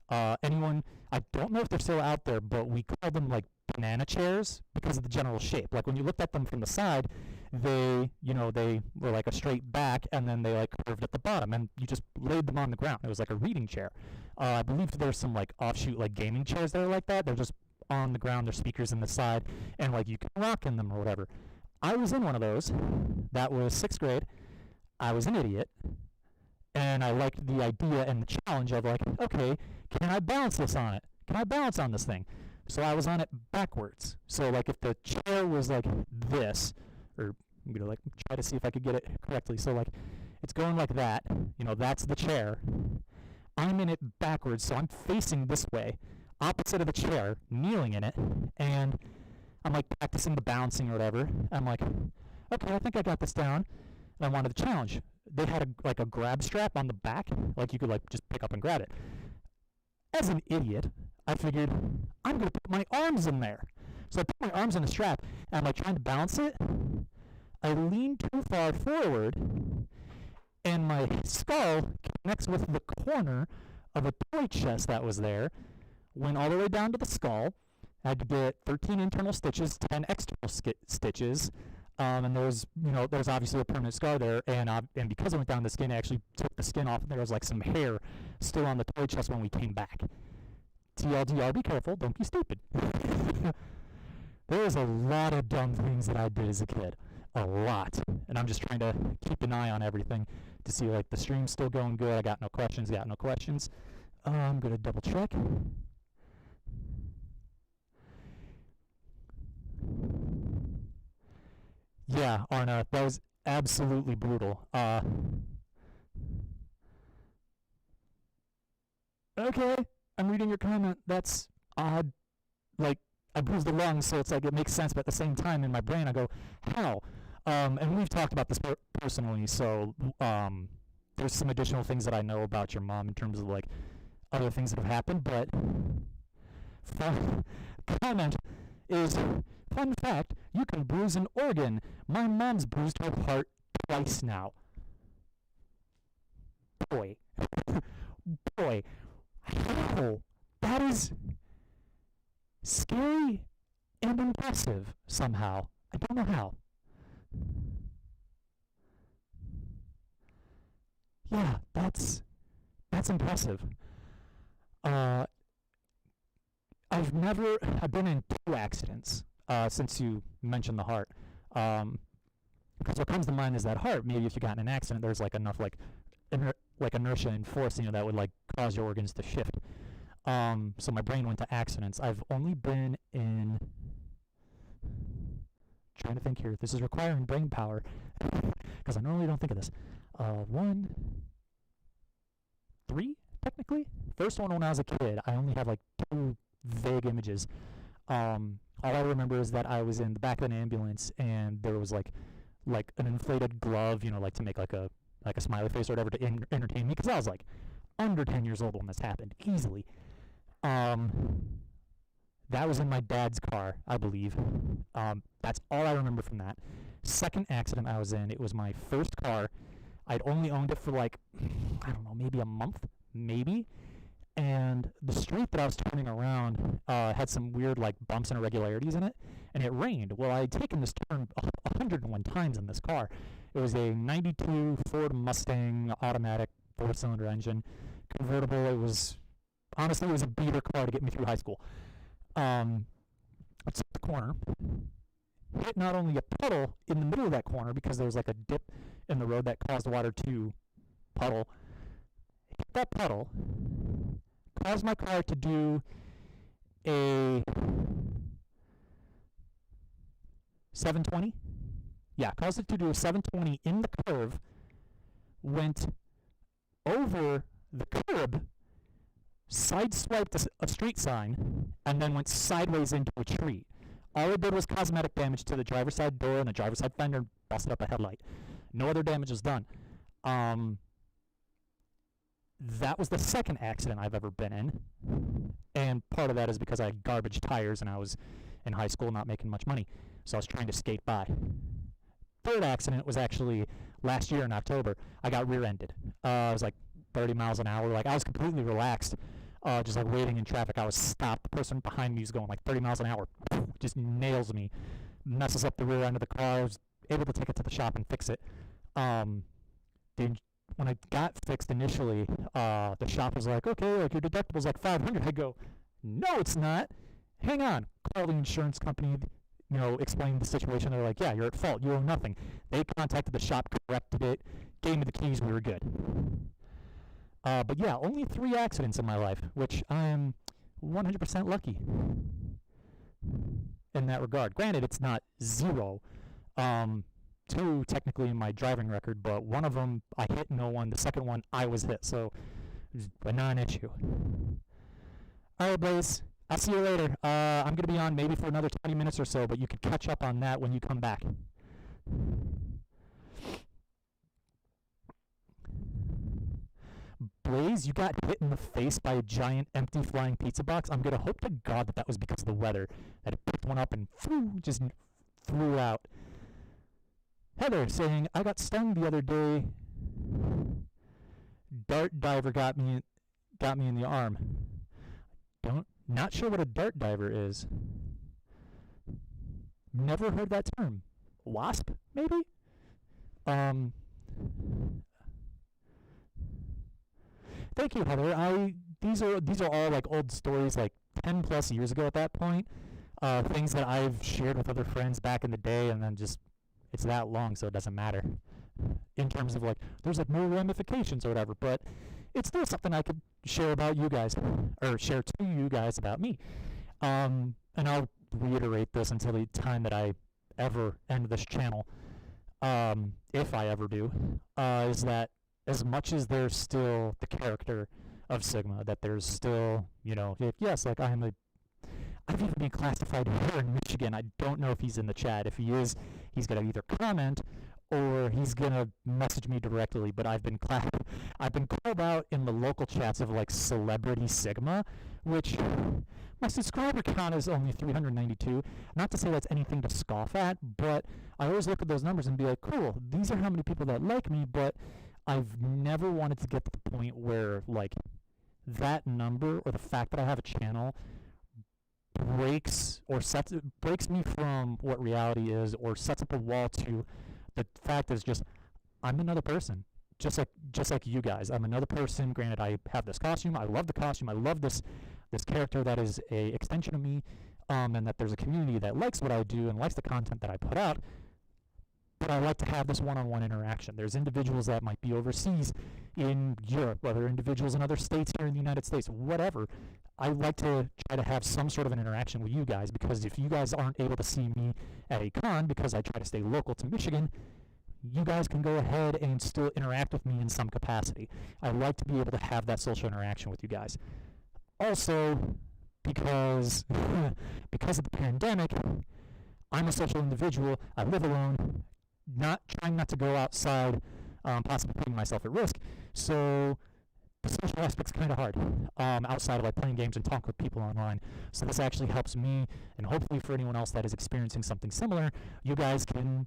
I don't know if they're still out there, but we called them like banana chairs because of the general shape. Like when you looked at them from the side, they were like a straight back, and then they like curved at the bottom, and you just laid them on the ground. It was like a reading chair. I believe there's some like offshoot like gaming chairs that are like that. They're just on the ground. There's speakers in the side, and like you can rock in them or whatever. I was in one of those. That was 6th grade. I was an idiot, and I liked the idea and the challenge of like, okay, can I balance this on it? Can I balance on this thing? So I was on it backwards. So like if the chair was like this, or I'm gonna like try to see if I could get it correctly. So like it's going like that, that's the chair. I'm in it backwards, so I'm facing this way, opposite of the chair, kneeling in it, and I'm like practicing the bouncing or whatever. I'm like, okay, I think I got this down. And I wanted the challenge. They had a grab strap on the back, like you could like just pick up and grab it. As an idiot, I figured I'm gonna put my arms in there. So I put my arms in the strap, and I'm like trying to balance it. I lean too far forward, and my skull connects with the corner of a toy chest that was there. Went all the way down to the skull. I had to get 13 internal stitches, 10 external stitches. And there's obviously a permanent scar there, and because I went down the skin, I actually took the skin off, and there was like some hair still on the toy chest when we came back. TLDR, be careful, don't be stupid. There was a lot of dumb things that I did as a kid. A lot. And I'm just trying to keep an eye on everything to see like the stream's still going good. I got no questions. I'm going to double check. Yeah, Arna, that was absolutely brutal. Okay, I'm reading your comment. That's odd. Like, I bruised the lung, so it's like it makes sense, but at the same time, in my brain, I go, how? And we've talked about this personally, so there's some additional things that I know about your mom in terms of like other things that have happened, but comment is, fun fact, you can bruise an organ. My mom's bruised her heart twice now. Boy. Boy. How? That is somehow. I don't know how. Yeah, that's impressive. Uh, I've been in two accidents since you mentioned the heart. Because what comes to mind is that heart. Maybe if you got in an accident, there's like enough like inertia and force, that would like cause your organs to shift. So my brain went to accidents. I've only been in. Trying to think here. This is requiring brain power because I normally don't think of this. One, three technically. First one when I was a kid. I only have like two vague images. All I remember is that I was in the back of an ambulance and there was like an inflated glove, like to make like a smiley face or whatever to entertain me because I was like under 10 years old when this happened easily. That was in my dad's car, I believe. That's all I remember from that. Second accident I was in, it was my first car. I'd only owned it for like, I don't know, maybe a month, maybe. And the street that I was turning around had some weird like bumps and irregularities in it, and it rained. Well, I had taken this turn 101 times in this car. It was a 92 Ford Mustang automatic 4-cylinder engine, convertible. Honestly, it was a beater car to get me through high school. I took the corner, hit not only a puddle in the middle of that corner because there was like a dip in the road that caused water to puddle. Hit that puddle, caused my car to do a 720. Yeah, caused it to do a 720 in the curve, went over the curb, sideswiped a street sign, and then went sideways into a tree. All it did was cosmetic damage to the driver's side door and the driver's side fender, busted up a headlight. No other damage was done. That was the second accident I've ever been in. And part of that is because I had garbage tires and I was in high school not making much money. So I was trying to skate by. Third accident was actually last year in October. I got rear-ended. I was like 30 miles an hour. Like I was completely relaxed, just like waiting in traffic. I was stopped. The person behind me was going like 30 miles an hour. Just nails me, messes up the rear end of the car. I was able to take it to the shop and fix it. When I got fixed initially, the shop was like, okay, like your deductible's like $500. I go, no, it's not. Hang on. Call the insurance company, explain the situation. They're like, yeah, you're at fault. You owe nothing. They contacted the shop, corrected it, gave me the keys. We were good. But yeah, only 3 accidents in my life, which I am 100% lucky in that regard. Granted, it's not 0. 2 technically in my driving record, but one of them I hit no one. The second one I was hit, so it was a non-issue. All right, Blaze. I'll see you later. I'm going to be on maybe for another 20 minutes or so, but you could catch up on that when you come back. Blaze, you got hit in the face by a giant empty flying pizza box. I'm going to hope to God that was because of the weather, that it picked one up and just flew out. Heather saying, I got stung the other day. Dart diver got me in the arm. Not sure what a dart diver is. Never heard that term. Wasp, maybe? Thank you, Heather. These are all like old stories, like 10 plus years ago at that point. Things that I've shared with other friends back in the day, and then just it's that long, so it doesn't matter in terms of like there's like no ramifications or whatever. But it's still something I could share about you guys, or share to you guys about me. And I'll reiterate this until the time that I ever end this channel, if I ever do, is that as much as there's still the character of Sigma, that there's still, yes, like I've even been classified here in Michigan. I don't know if he's in the chat. If he is, he's going to either comment or he's going to message me directly. But I've been called out in the local chats of like Celebrity Sigma, which my subscriber count is only 392. Not to say that's anything to scoff at, but I always look at those numbers and be like, cool, these are how many people that like me, but I've never wanted to get to the point where like that number or the fact that I have a channel breaks me from what reality is, or sets up a wall to the fact is just I'm another person, just like you guys. I'm another person. Granted, I have this costume. I love the costume. I love this character that is a extension of me, and that there's a community that likes what I do and likes the content that I put out. But I like to have this one-on-one interaction. There's individuals that might be overseas in Europe, other individuals in other states here in the United States, whatever. I like to try to have some sort of an interaction with you guys, because if you guys aren't able to see me at a con, because I try to stay local to Michigan, you guys can go ahead and still interact with me in some capacity. I like to be able to have that social interaction with you guys. Also, because of the pandemic, I'm a social individual. I live alone, trying not to go outside, possibly putting myself at risk. So the social aspect's kind of hard, outside of like playing games and talking with people online. So this actually helps me, and hopefully for anyone else that is experiencing something similar, you guys can,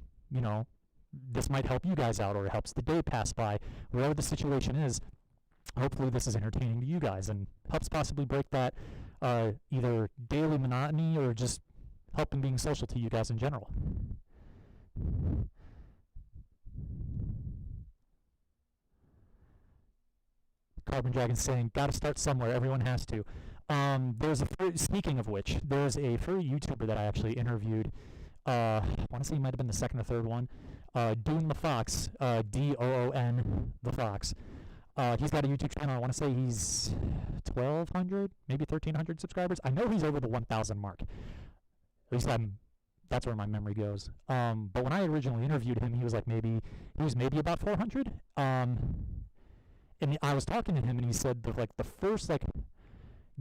this might help you guys out, or it helps the day pass by, wherever the situation is. Hopefully this is entertaining to you guys and helps possibly break that either daily monotony, or just helping being social to you guys in general. Carbon Dragon saying, gotta start somewhere, everyone has to. Speaking of which, there's a furry YouTuber that I actually interviewed. I want to say he might have been the second or third one. Doon the Fox, Doon the Fox. He's got a YouTube channel. I want to say he's 1,200, maybe 1,300 subscribers. I know he's over the 1,000 mark. At least that's where my memory goes. But when I originally interviewed him, he was maybe about 400. And I was talking to him, and he said the first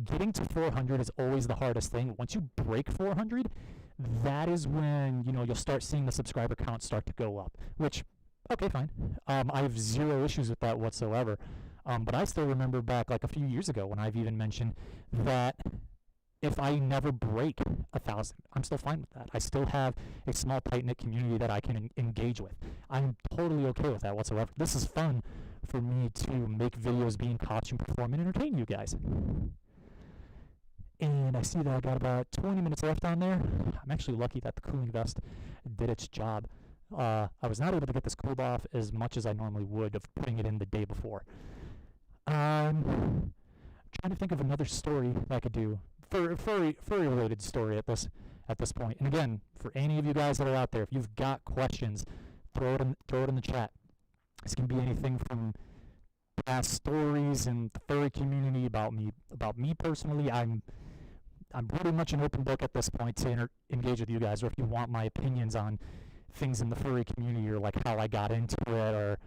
getting to 400 is always the hardest thing. Once you break 400, that is when you'll start seeing the subscriber count start to go up. Which, okay, fine. I have zero issues with that whatsoever. But I still remember back a few years ago when I've even mentioned that if I never break 1,000, I'm still fine with that. I still have a small, tight-knit community that I can engage with. I'm totally okay with that whatsoever. This is fun for me to make videos, be in costume, perform, and entertain you guys. And I see that I got about 20 minutes left on there. I'm actually lucky that the cooling vest did its job. I was not able to get this cooled off as much as I normally would of putting it in the day before. Trying to think of another story that I could do. Furry related story at this point. And again, for any of you guys that are out there, if you've got questions, throw it in the chat. This can be anything from past stories in the furry community about me personally. I'm pretty much an open book at this point to engage with you guys, or if you want my opinions on things in the furry community, or how I got into it, or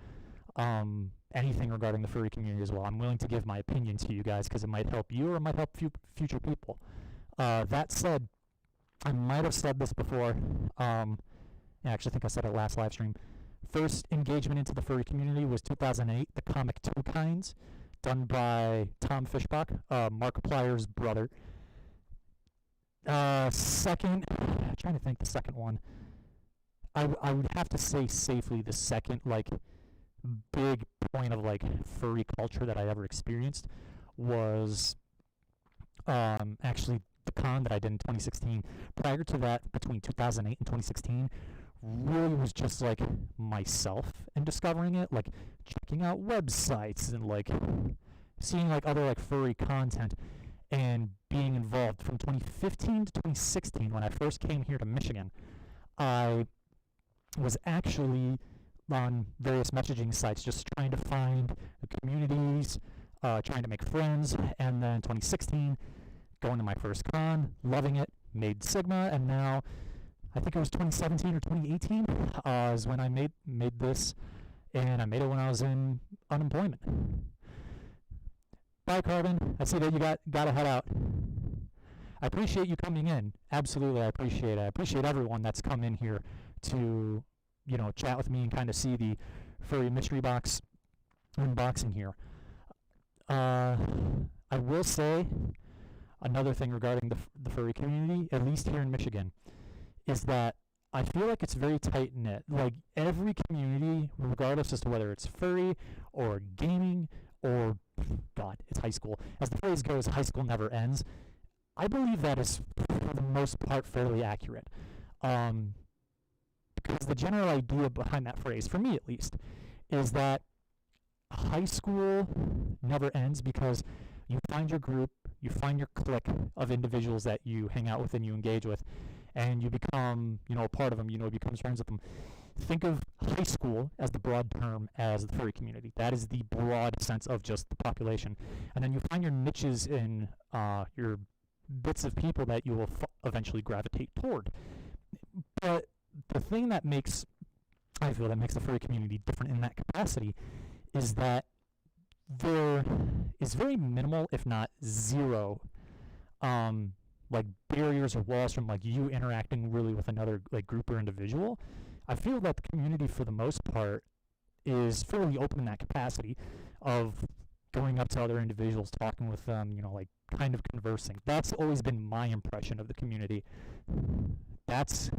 anything regarding the furry community as well. I'm willing to give my opinion to you guys, because it might help you, or it might help future people. That said, I might have said this before. I actually think I said it last live stream. First engagement into the furry community was 2008, the comic Two Kinds, done by Tom Fishbach, Markiplier's brother. Second, I'm trying to think the second one. I would have to say safely the second big point of furry culture that I ever experienced was actually the con that I did in 2016. Prior to that, between 2008 and 2016, really was just myself and discovering it, checking out websites and seeing other furry content and being involved. From 2015 to 2016, when I first came here to Michigan, I was actually on various messaging sites just trying to find communities, trying to make friends. And then 2016, going to my first con, loving it, made Sigma, and now I think it was 2017 or 2018 is when I made this, and I made it when I was in unemployment. Bye, Carbon. I see that you got to head out. I appreciate you coming in. Absolutely, I appreciate it. I appreciate everyone that's come in here to chat with me and kind of see the furry mystery box unboxing here. I will say another thing regarding the furry community, at least here in Michigan, is that I feel like it's very tight-knit. Every community, regardless as to whether it's furry or gaming or, God, it's high school. As the phrase goes, high school never ends. I believe that is for the most part, fairly accurate. Because the general idea behind that phrase, for me at least, is that high school never ends because you find your group, you find your clique of individuals that you hang out with and you engage with, and you become, a part of them, you become friends with them. Think of high school as the broad term as the furry community. That is the broad sense of just the population. And then you find your niches in your bits of people that you will eventually gravitate toward. But the thing that I feel that makes the furry community different in that capacity is that there is very minimal, if not zero, barriers or walls from you interacting really with another group or individual. I feel that the community, for the most part, is fairly open in that capacity of going up to other individuals, talking with them, kind of conversing. That's always been my impression of the community. That's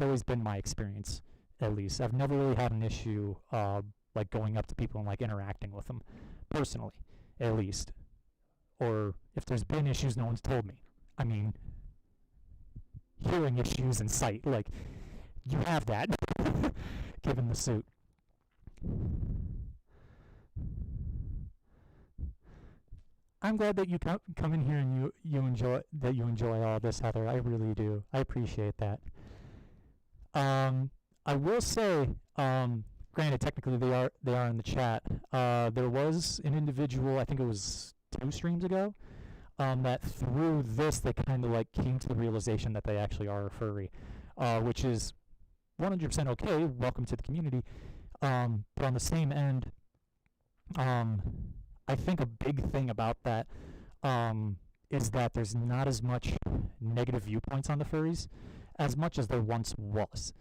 always been my experience, at least. I've never really had an issue going up to people and interacting with them personally, at least. Or if there's been issues, no one's told me. I mean, hearing issues in sight, you have that, given the suit. I'm glad that you come in here and you enjoy all this, Heather. I really do. I appreciate that. I will say, granted, technically they are in the chat. There was an individual, I think it was 2 streams ago, that through this they kind of came to the realization that they actually are a furry, which is 100% okay. Welcome to the community. But on the same end, I think a big thing about that is that there's not as much negative viewpoints on the furries as much as there once was.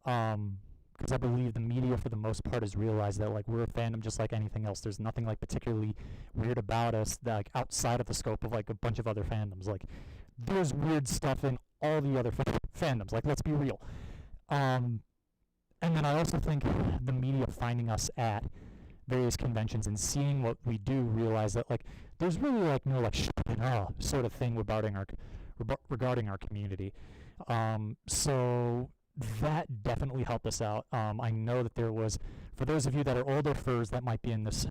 Because I believe the media, for the most part, has realized that we're a fandom just like anything else. There's nothing particularly weird about us that outside of the scope of a bunch of other fandoms. There's weird stuff in all the other fandoms. Let's be real. And then I also think the media finding us at various conventions and seeing what we do realize that there's really no sort of thing regarding our community. So that definitely helped us out. I know that there was, for those of you that are older furs that might be in this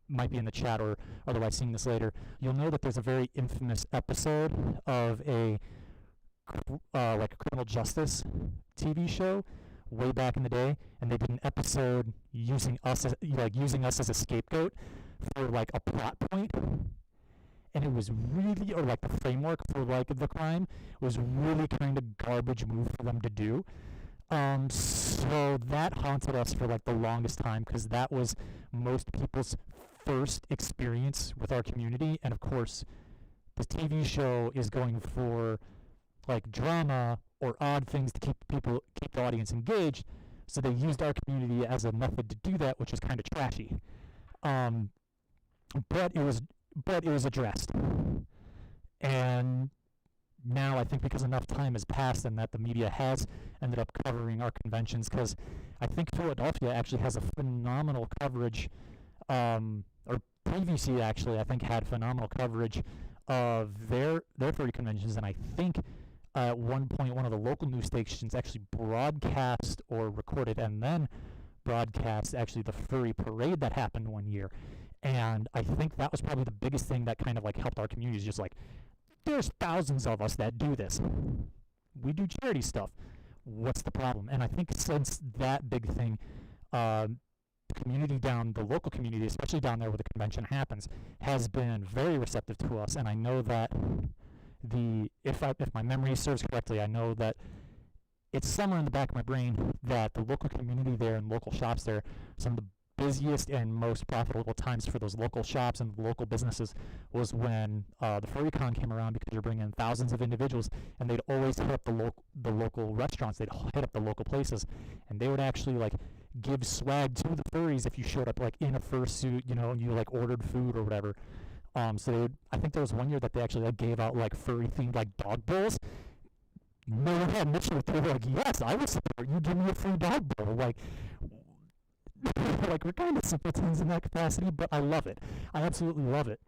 might be in the chat or otherwise seeing this later, you'll know that there's a very infamous episode of a criminal justice TV show way back in the day, and they did an episode using us as a scapegoat for a plot point, and it was really, or the framework for the crime was really kind of garbage move for them to do. So that haunted us for the longest time, because that was most people's first experience with our community. And of course, the TV show is going for drama or odd things to keep the audience engaged. So they used our community as a method to do that, which was kind of trashy. But it was addressed. And now I think because enough time has passed and that the media has ended up covering our conventions, because I think Philadelphia actually has a phenomenal coverage, or PVC actually I think had phenomenal coverage of their furry conventions, and I think at one point one of the local news stations actually broadcast or recorded and then broadcast actually the furry parade that happened one year. And I think that was probably the biggest thing that kind of helped our community, just there's thousands of us that do this. We do charity stuff. What's the problem? And I think since that big thing, the local community, especially down there where the convention happens, has been very receptive to us. And I know that if my memory serves correctly, I know that it's somewhere in the back of my brain that the local community there and local shops there, some of the busiest and most profitable times for those local shops and local businesses was when the FurryCon came around, because you're bringing in thousands of individuals, and they'd always hit up the local restaurants, they'd hit up the local places, and they would actually give swag to the furries if you showed up in a fursuit, and you ordered food or whatever. So I think there was one year that they actually gave out furry themed dog bowls. No one had mentioned it. They were yes, I will support you. Give me a free dog bowl. We're kind of simpletons in that capacity, but I love it. I absolutely love it.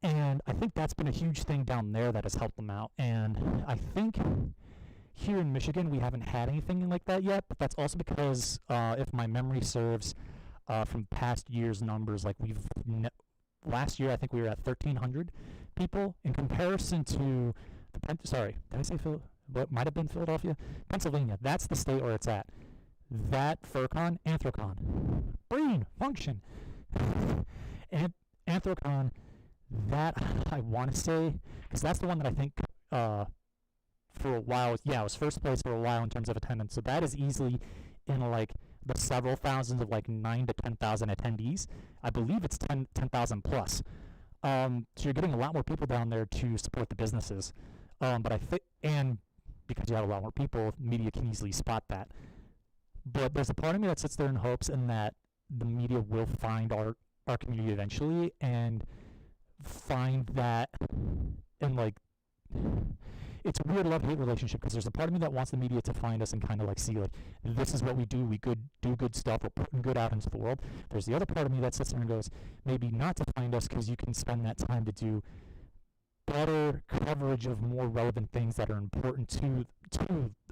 And I think that's been a huge thing down there that has helped them out. And I think here in Michigan we haven't had anything like that yet, but that's also because, if my memory serves, from past years' numbers, like last year I think we were at 1,300 people in comparison to sorry, did I say what might have been Philadelphia? Pennsylvania. That's the state where it's at. That FurCon, Anthrocon, brain function, and Anthrocon. That I want to say, because that's the one that I think for a while, it was first place for a while in terms of attendance. So that is easily in like the several thousands of like 9 to 10,000 attendees. I believe it's 10,000 plus. So you're getting a lot more people down there to support the businesses. But I think, and because you have a lot more people, media can easily spot that. But there's a part of me that sits there and hopes and that the media will find our community eventually and find that, and like, it's a weird love-hate relationship, because there's a part of me that wants the media to find us and kind of like see like, this is what we do, do good stuff, we're putting good out into the world. There's the other part of me that sits there and goes, maybe not to find us, because you can spend that time to do better coverage of more relevant things that are important to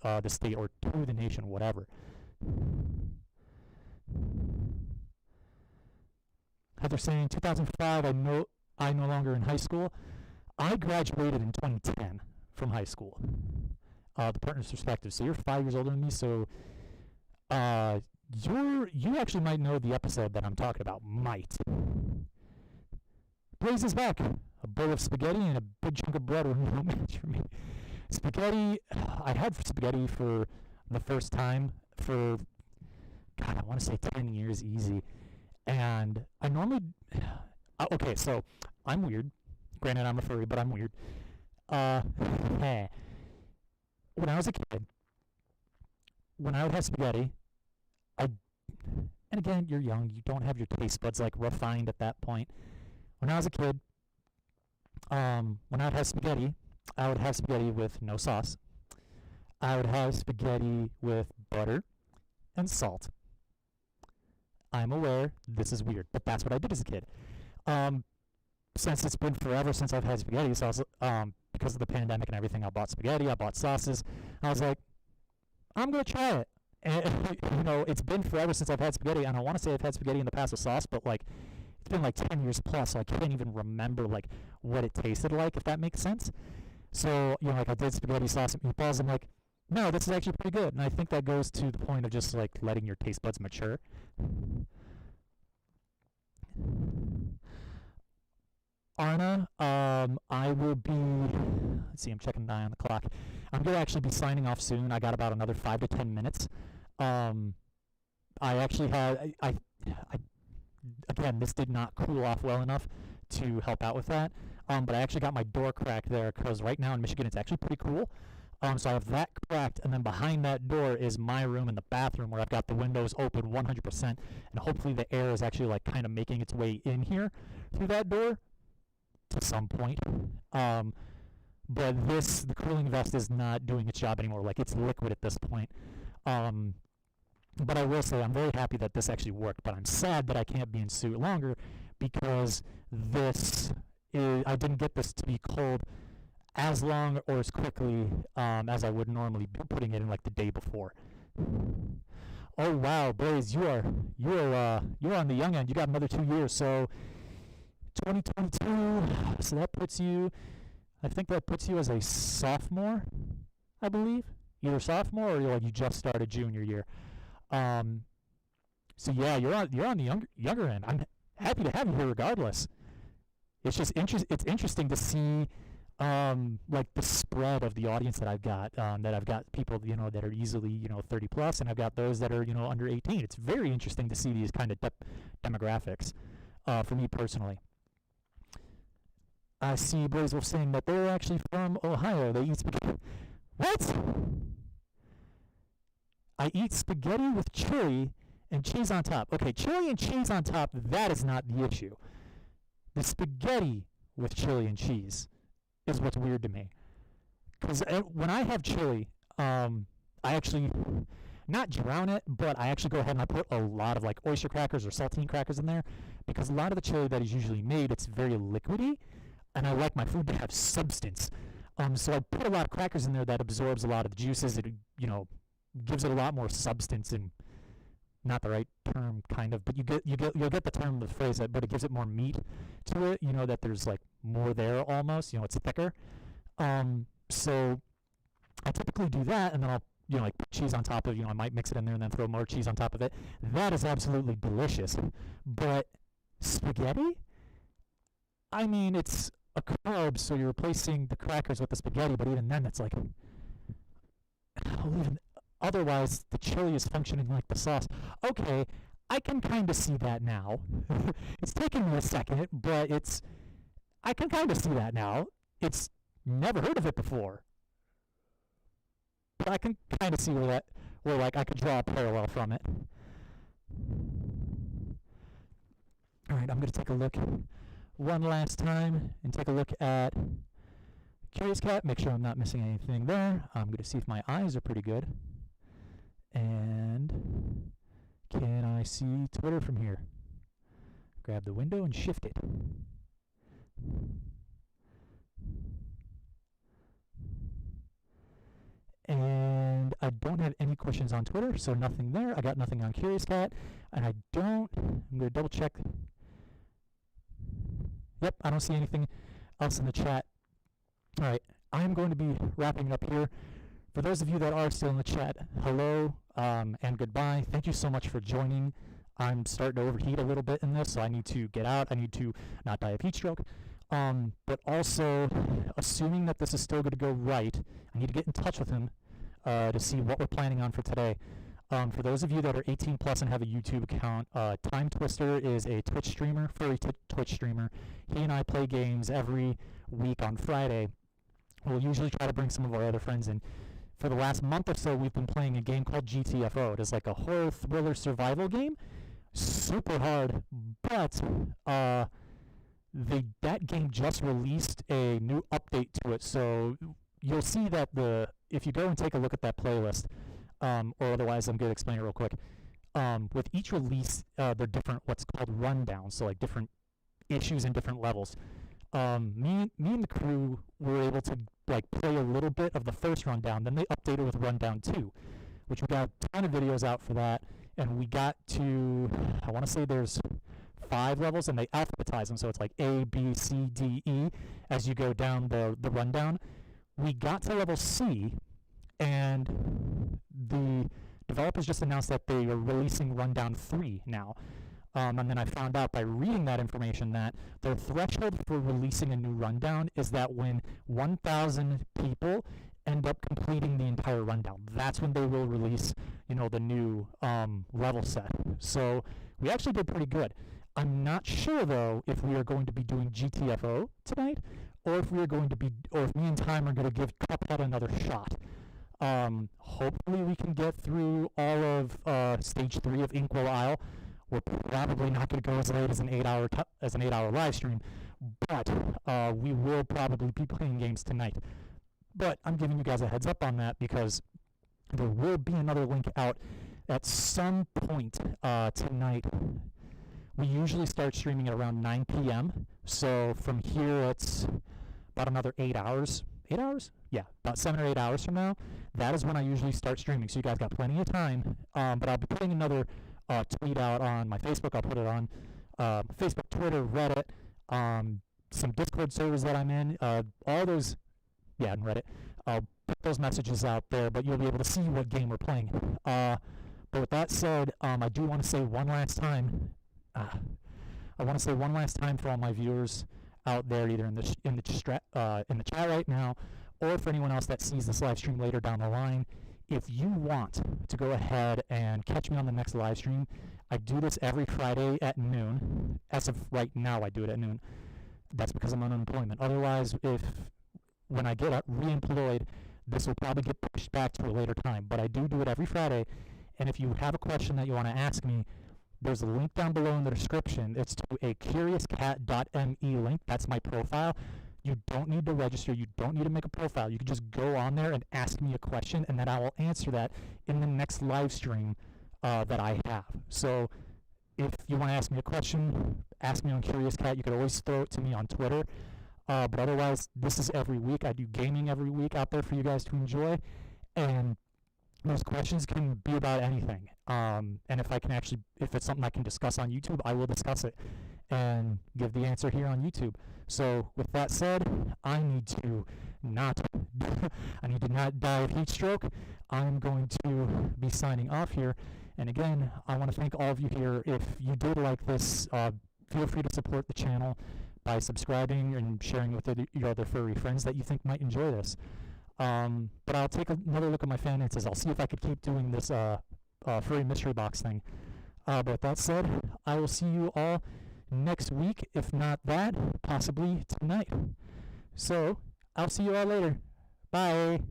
the state or to the nation, whatever. Heather saying 2005, I no longer in high school. I graduated in 2010 from high school. The partner's perspective. So you're 5 years older than me. So you actually might know the episode that I'm talking about. Might. Blaze is back. A bowl of spaghetti and a big chunk of bread were no match for me. Spaghetti. I had spaghetti for the first time for, God, I want to say 10 years easy. And I normally, okay, so I'm weird. Granted, I'm a furry, but I'm weird. When I was a kid, when I would have spaghetti, and again, you're young, you don't have your taste buds like refined at that point. When I was a kid, when I would have spaghetti, I would have spaghetti with no sauce. I would have spaghetti with butter and salt. I'm aware this is weird, but that's what I did as a kid. Since it's been forever since I've had spaghetti, so because of the pandemic and everything, I bought spaghetti, I bought sauces. I was like, I'm going to try it. And, it's been forever since I've had spaghetti, and I want to say I've had spaghetti in the past with sauce, but, like, it's been, like, 10 years plus, so I can't even remember, like, what it tasted like, if that makes sense. So, like, I did spaghetti, sauce, and meatballs. I'm like, no, this is actually pretty good. And I think that goes to the point of just, like, letting your taste buds mature. Arna, I will be, let's see, I'm checking the eye on the clock. I'm going to actually be signing off soon. I got about another 5 to 10 minutes. I actually had, again, this did not cool off well enough to help out with that. But I actually got my door cracked there, because right now in Michigan it's actually pretty cool. So I have that cracked, and then behind that door is my room and the bathroom, where I've got the windows open 100%, and hopefully the air is actually like kind of making its way in here through that door to some point. But the cooling vest is not doing its job anymore. Like, it's liquid at this point. But I will say I'm very happy that this actually worked, but I'm sad that I can't be in suit longer, because I didn't get this to be cold as long or as quickly as I would normally be putting it in, like, the day before. Oh wow, Blaze, you're on the young end. You got another 2 years, so 2022. So that puts you, I think that puts you as a sophomore, I believe, either sophomore or you just started junior year. So yeah, you're on the younger end. I'm happy to have you here regardless. It's just it's interesting to see like the spread of the audience that I've got. That I've got people that are easily 30 plus, and I've got those that are under 18. It's very interesting to see these kind of demographics. For me personally, I see Blaze Wolf saying that they're actually from Ohio. They eat spaghetti. What? I eat spaghetti with chili and cheese on top. Okay, chili and cheese on top, that is not the issue. The spaghetti with chili and cheese is what's weird to me. Because when I have chili, I actually not drown it, but I actually go ahead and I put a lot of like oyster crackers or saltine crackers in there, because a lot of the chili that is usually made, it's very liquidy. and I like my food to have substance. So I put a lot of crackers in there that absorbs a lot of the juices. It, gives it a lot more substance, and not the right term, kind of, but you'll get the term, the phrase, but it gives it more meat to it. That there's like more there almost. It's thicker. So I typically do that, and then I'll like put cheese on top of. I might mix it in there and then throw more cheese on top of it. That is absolutely delicious. But spaghetti, I mean, it's a carb, so you're replacing the crackers with the spaghetti, but even then, it's like, otherwise, the chili is functioning like the sauce. Okay, I can kind of see that now. It's taken me a second, but I can kind of see that now. It's never heard of it before. But I can kind of see where I could draw a parallel from it. Alright, I'm going to take a look one last time and take a look at Curious Cat, make sure I'm not missing anything there. I'm going to see if my eyes are pretty good. And can I see Twitter from here? Grab the window and shift it. And I don't have any questions on Twitter, so nothing there. I got nothing on Curious Cat, and I'm going to double check. Yep, I don't see anything else in the chat. All right, I'm going to be wrapping it up here. For those of you that are still in the chat, hello and goodbye. Thank you so much for joining. I'm starting to overheat a little bit in this, so I need to get out. I need to not die of heat stroke. But also, assuming that this is still going to go right, I need to get in touch with him to see what we're planning on for today. For those of you that are 18 plus and have a YouTube account, Time Twister is a Twitch streamer, furry Twitch streamer. He and I play games every week on Friday. We'll usually try to bring some of our other friends in. For the last month or so, we've been playing a game called GTFO. It is like a horror thriller survival game. Super hard, but that game just released a new update to it. So you'll see that if you go and take a look at that playlist, or otherwise I'm going to explain it real quick. With each release, they're different, what's called rundowns, so like different issues and different levels. Me and the crew were able to like play a little bit of the first rundown, then they updated with rundown 2, which we got a ton of videos out for that, and we got to, I want to say there's 5 levels, and they alphabetize them, so it's like A, B, C, D, E, as you go down the rundown. We got to level C, and the developers just announced that they are releasing rundown 3 now. And then I found out by reading that information that their threshold for releasing a new rundown is that when 1,000 people end up completing the entire rundown, that's when they will release, the new level set. So we actually did pretty good. I'm not sure though if we are going to be doing GTFO tonight, or if me and Time are going to give Cuphead another shot. Hopefully we can get through all of stage 3 of Inkwell Isle. We're probably not going to go as late as an 8-hour live stream, but we will probably be playing games tonight. But I'm giving you guys a heads up on that because there will be another link out at some point tonight. We usually start streaming at around 9 p.m. So from here, it's about another 8 hours. 8 hours? Yeah, about 7 or 8 hours from now. That is when I usually start streaming. So you guys got plenty of time. But I'll be putting another tweet out on my Facebook. I'll put it on Facebook, Twitter, Reddit, some Discord servers that I'm in. All those, and Reddit. I'll put those messages out there, but you'll be able to see what game we're playing. But with that said, I do want to say one last time. I want to say one last time for all my viewers out there, either in the chat right now, or for anyone else that sees this live stream later down the line. If you want to go ahead and catch me on the next live stream, I do this every Friday at noon. As of right now, I do it at noon. That's because I'm on unemployment. Otherwise, when I get re-employed, this will probably get pushed back to a later time. But I do it every Friday. And if you have a question that you want to ask me, there's a link down below in the description. It's to a curiouscat.me link. That's my profile. You don't need to register. You don't need to make a profile. You can just go on there and ask me a question, and then I will answer that in the next live stream that I have. So if you want to ask me a question, ask me on Curious Cat. You can always throw it to me on Twitter. But otherwise, this is every week. I do gaming every week out there for you guys to enjoy. And those questions can be about anything. And if it's something I can discuss on YouTube, I will discuss it and give the answer here on YouTube. So with that said, I need to not die of heat stroke. I'm going to be signing off here. And again, I want to thank all of you here. If you did like this, feel free to support the channel by subscribing and sharing with your other furry friends that you think might enjoy this. But I'll take another look at my finances. I'll see if I could keep doing this furry mystery box thing. But with that said, I will see you all next week. If not that, possibly tonight. So I'll see you all later. Bye.